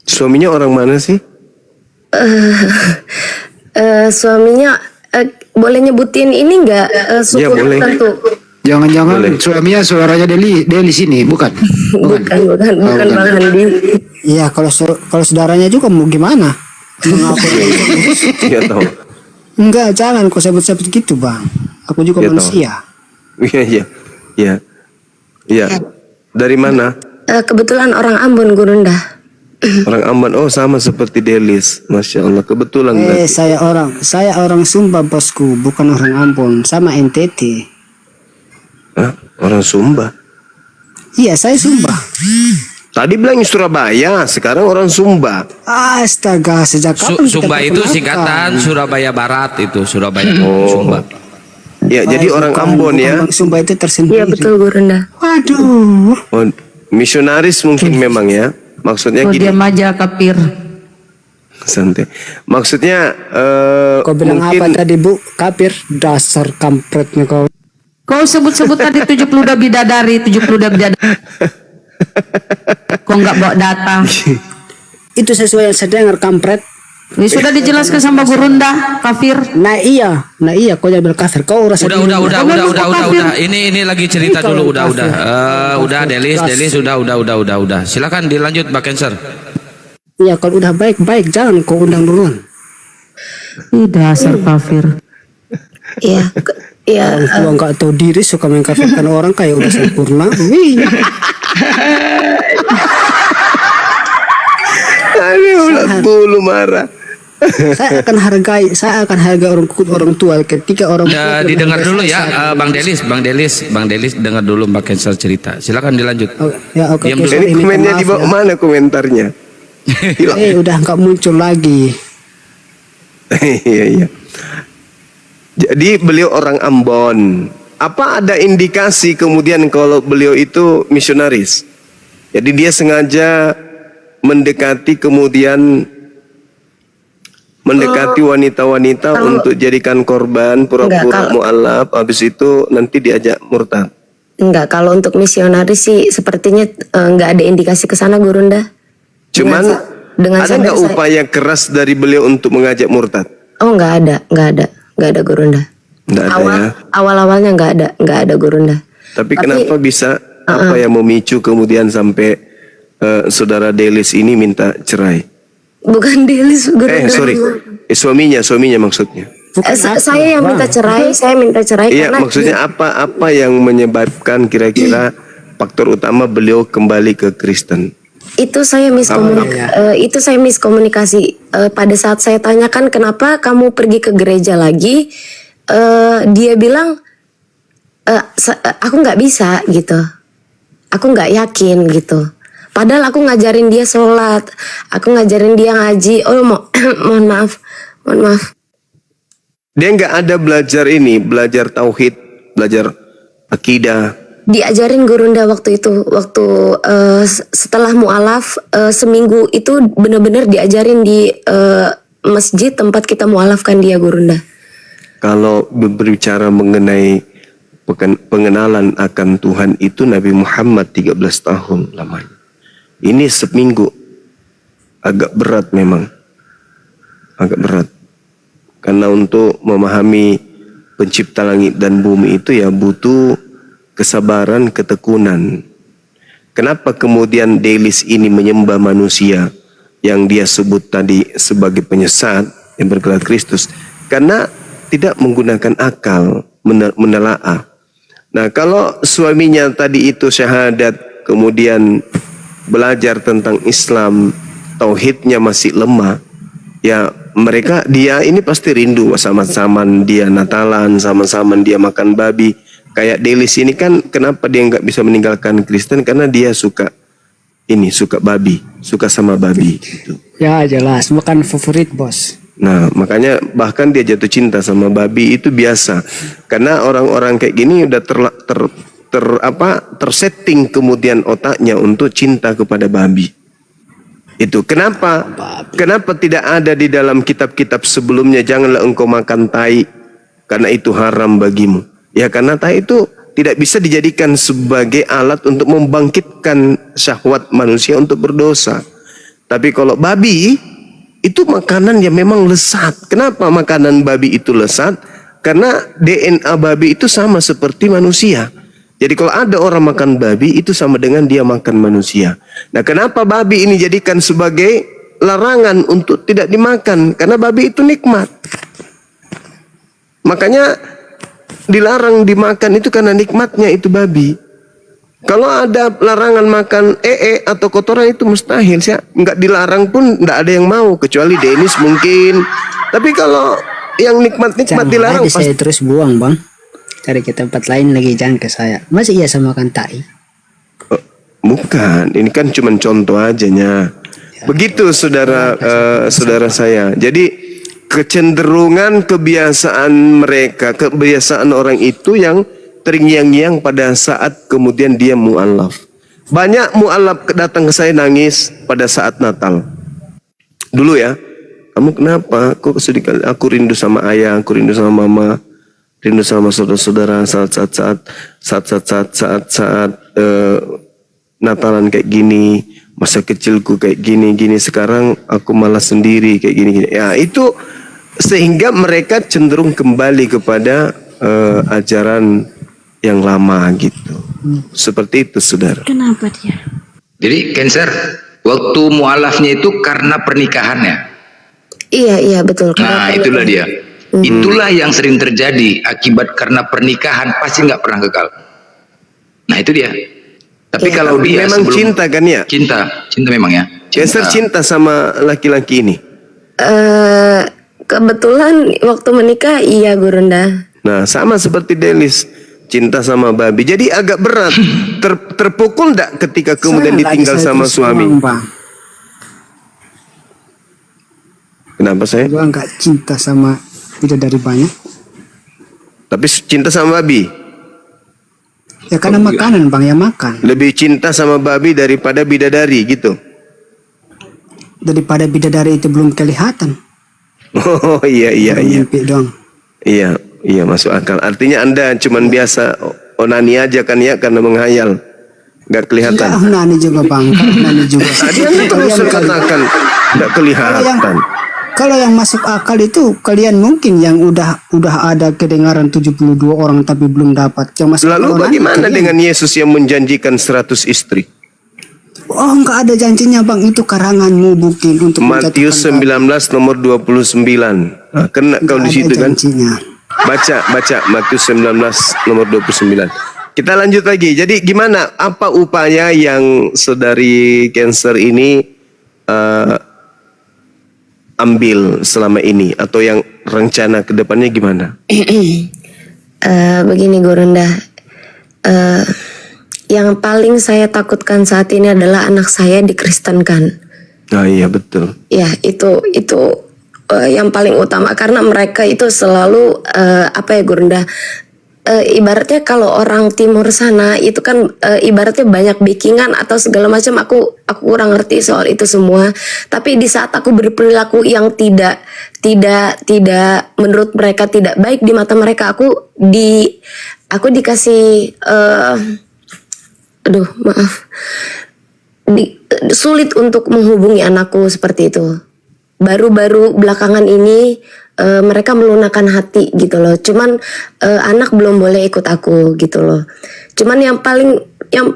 A: Suaminya orang mana sih?
M: Suaminya boleh nyebutin ini nggak suku
A: Ya, boleh.
M: tertentu?
D: Jangan-jangan suaminya saudaranya Deli sini, bukan?
M: Bukan Bang Handi.
E: Iya, kalau saudaranya juga mau gimana?
A: Iya tahu.
E: Enggak, jangan kau sebut-sebut gitu, Bang. Aku juga
A: Ya, tahu.
E: manusia.
A: Iya. Dari mana?
M: Kebetulan orang Ambon Gurunda.
A: Orang Ambon. Oh, sama seperti Delis. Masya Allah, kebetulan.
E: Saya orang Sumba, bosku, bukan orang Ambon, sama NTT.
A: Hah? Orang Sumba?
E: Iya, saya Sumba.
A: Tadi bilang Surabaya, sekarang orang Sumba.
E: Astaga, sejak kapan kita
G: Sumba itu
E: perkenalkan?
G: singkatan Surabaya Barat itu, Surabaya Sumba.
A: Ya, jadi orang Ambon ya.
E: Sumba itu tersendiri.
M: Iya betul Gurunda.
E: Waduh.
A: Oh, misionaris mungkin memang ya. Maksudnya gini.
J: Diam aja kafir.
A: Santai. Maksudnya
E: Kau bilang apa
A: mungkin
E: tadi, Bu? Kafir, dasar kampretnya kau.
J: Kau sebut-sebut tadi 70 bidadari, 70 bidadari. Kau nggak bawa data.
E: Itu sesuai yang saya dengar, kampret.
J: Ini sudah dijelaskan sama Gurunda, kafir.
E: Nah iya, kau jangan bilang kafir. Kau rasa
G: Udah. Ini lagi cerita dulu, udah Delis, udah. Silakan dilanjut, Mbak Cancer.
E: Iya, kalau udah baik-baik jangan kau undang duluan.
J: Dasar kafir.
M: Iya.
E: Orang tua nggak tahu diri suka mengkafirkan orang kayak udah sempurna. Wih.
A: Aduh, udah dulu marah.
E: Saya akan hargai orang tua ketika orang tua
G: Didengar dulu ya, Bang Delis dengar dulu Mbak Cancer cerita. Silakan dilanjut.
E: Ya, oke.
G: Diam dulu.
A: Ini komennya di bawah mana komentarnya? Hilang.
E: Udah nggak muncul lagi.
A: Iya. Jadi beliau orang Ambon. Apa ada indikasi kemudian kalau beliau itu misionaris? Jadi dia sengaja mendekati wanita-wanita untuk jadikan korban pura-pura mu'alaf, habis itu nanti diajak murtad.
M: Enggak, kalau untuk misionaris sih sepertinya enggak ada indikasi ke sana Gurunda.
A: Cuman
M: dengan
A: ada nggak upaya keras dari beliau untuk mengajak murtad?
M: Oh, enggak ada Gurunda.
A: Nggak ada ya.
M: Awal-awalnya enggak ada Gurunda.
A: Tapi kenapa bisa apa yang memicu kemudian sampai saudara Delis ini minta cerai?
M: Bukan Delis Gurunda.
A: Suaminya maksudnya.
M: Saya yang minta cerai,
A: Iya,
M: karena
A: maksudnya apa yang menyebabkan kira-kira faktor utama beliau kembali ke Kristen?
M: itu saya miskomunikasi. Pada saat saya tanyakan kenapa kamu pergi ke gereja lagi, dia bilang aku nggak bisa gitu, aku nggak yakin gitu. Padahal aku ngajarin dia sholat, aku ngajarin dia ngaji. Oh mohon maaf.
A: Dia nggak ada belajar tauhid, belajar akidah.
M: Diajarin Gurunda waktu itu, setelah mualaf seminggu itu benar-benar diajarin di masjid tempat kita mualafkan dia Gurunda. Kalau
A: Berbicara mengenai pengenalan akan Tuhan itu Nabi Muhammad 13 tahun lamanya. Ini seminggu agak berat memang. Agak berat. Karena untuk memahami pencipta langit dan bumi itu ya butuh kesabaran, ketekunan. Kenapa kemudian Delis ini menyembah manusia yang dia sebut tadi sebagai penyesat yang bergelar Kristus? Karena tidak menggunakan akal menelaah. Nah, kalau suaminya tadi itu syahadat, kemudian belajar tentang Islam, tauhidnya masih lemah, ya dia ini pasti rindu sama-sama dia Natalan, sama-sama dia makan babi. Kayak Delis ini kan, kenapa dia nggak bisa meninggalkan Kristen? Karena dia suka babi, suka sama babi gitu.
E: Ya jelas, bukan favorit bos.
A: Nah, makanya bahkan dia jatuh cinta sama babi itu biasa. Karena orang-orang kayak gini udah tersetting kemudian otaknya untuk cinta kepada babi. Itu kenapa? Kenapa tidak ada di dalam kitab-kitab sebelumnya, janganlah engkau makan tai karena itu haram bagimu. Ya karena tai itu tidak bisa dijadikan sebagai alat untuk membangkitkan syahwat manusia untuk berdosa. Tapi kalau babi itu makanan yang memang lesat. Kenapa makanan babi itu lesat? Karena DNA babi itu sama seperti manusia. Jadi kalau ada orang makan babi itu sama dengan dia makan manusia. Nah, kenapa babi ini jadikan sebagai larangan untuk tidak dimakan? Karena babi itu nikmat. Makanya dilarang dimakan itu karena nikmatnya itu babi. Kalau ada larangan makan atau kotoran itu mustahil. Nggak dilarang pun nggak ada yang mau, kecuali Denis mungkin. Tapi kalau yang nikmat-nikmat dilarang
E: saya terus buang bang. Cari ke tempat lain lagi, jangan ke saya. Masih iya sama makan tai?
A: Bukan, ini kan cuma contoh ajanya. Begitu saudara saudara saya. Jadi kecenderungan kebiasaan mereka, kebiasaan orang itu yang terngiang-ngiang pada saat kemudian dia mu'alaf. Banyak mu'alaf datang ke saya nangis pada saat Natal. Dulu ya, kamu kenapa? Kok sedih kali? Aku rindu sama ayah, aku rindu sama mama, rindu sama saudara-saudara saat Natalan kayak gini, masa kecilku kayak gini. Sekarang aku malah sendiri kayak gini. Ya itu sehingga mereka cenderung kembali kepada ajaran yang lama gitu. Seperti itu saudara.
J: Kenapa dia?
F: Jadi Cancer, waktu mualafnya itu karena pernikahannya.
M: Iya betul.
F: Nah itulah dia. Itulah yang sering terjadi akibat karena pernikahan pasti nggak pernah kekal. Nah itu dia. Tapi kalau dia
A: memang cinta kan ya?
F: Cinta memang ya.
A: Cancer cinta sama laki-laki ini.
M: Kebetulan waktu menikah iya Gurunda.
A: Nah sama seperti Delis, cinta sama babi. Jadi agak berat. Terpukul enggak ketika kemudian ditinggal sama suami? Kenapa saya?
E: Gua enggak cinta sama bidadari banyak.
A: Tapi cinta sama babi?
E: Ya karena makanan bang, ya makan.
A: Lebih cinta sama babi daripada bidadari gitu?
E: Daripada bidadari itu belum kelihatan.
A: Oh iya.
E: Mimpi doang.
A: Iya masuk akal. Artinya Anda cuman biasa onani aja kan ya, karena menghayal. Nggak kelihatan.
E: Enggak onani juga bang, onani juga.
A: Tadi Anda terus katakan nggak kelihatan.
E: Kalau yang masuk akal itu kalian mungkin yang udah ada kedengaran 72 orang tapi belum dapat. Yang masuk
A: lalu bagaimana dengan Yesus yang menjanjikan 100 istri?
E: Oh enggak ada janjinya bang, itu karanganmu mungkin untuk
A: Matius 19 nomor 29. Nah, kena kau di situ kan? Baca Matius 19 nomor 29. Kita lanjut lagi. Jadi gimana? Apa upaya yang saudari Cancer ini ambil selama ini, atau yang rencana ke depannya gimana?
M: Begini Gurunda. Yang paling saya takutkan saat ini adalah anak saya dikristenkan.
A: Nah iya betul.
M: Ya itu yang paling utama, karena mereka itu selalu Gurunda, ibaratnya kalau orang timur sana itu kan ibaratnya banyak backingan atau segala macam. Aku kurang ngerti soal itu semua. Tapi di saat aku berperilaku yang tidak menurut mereka tidak baik di mata mereka, aku dikasih sulit untuk menghubungi anakku seperti itu. Baru-baru belakangan ini mereka melunakkan hati gitu loh. Cuman anak belum boleh ikut aku gitu loh. Cuman yang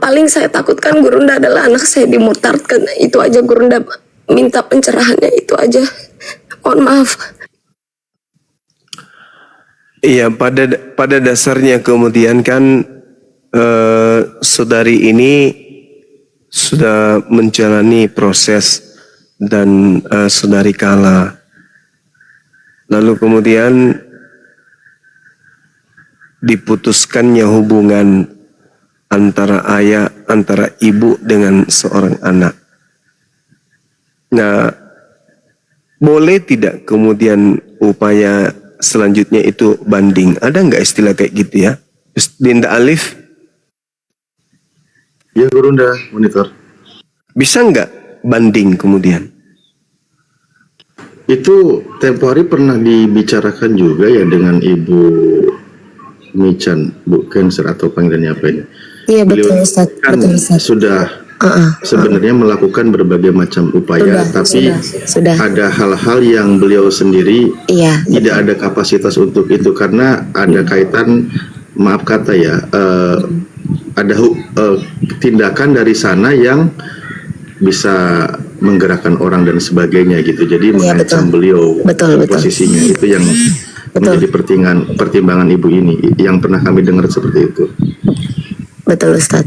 M: paling saya takutkan Gurunda adalah anak saya dimurtadkan. Itu aja Gurunda, minta pencerahannya itu aja. Mohon maaf.
A: Iya, pada dasarnya kemudian kan saudari ini sudah menjalani proses dan saudari kalah. Lalu kemudian diputuskannya hubungan antara ibu dengan seorang anak. Nah, boleh tidak kemudian upaya selanjutnya itu banding? Ada nggak istilah kayak gitu ya? Dinda Alif?
K: Ya, Gurunda, monitor.
A: Bisa nggak banding kemudian?
K: Itu tempo hari pernah dibicarakan juga ya dengan Ibu Michan, Bu Cancer atau panggilannya apa ini?
M: Iya, betul,
K: Beliau
M: Ustaz.
K: kan
M: Betul, Ustaz.
K: sudah sebenarnya melakukan berbagai macam upaya, tapi
M: sudah.
K: ada hal-hal yang beliau sendiri tidak ada kapasitas untuk itu karena ada kaitan, maaf kata ya, ada tindakan dari sana yang bisa menggerakkan orang dan sebagainya gitu. Jadi mengancam beliau posisinya itu yang menjadi pertimbangan ibu ini yang pernah kami dengar seperti itu.
M: Betul, Ustaz.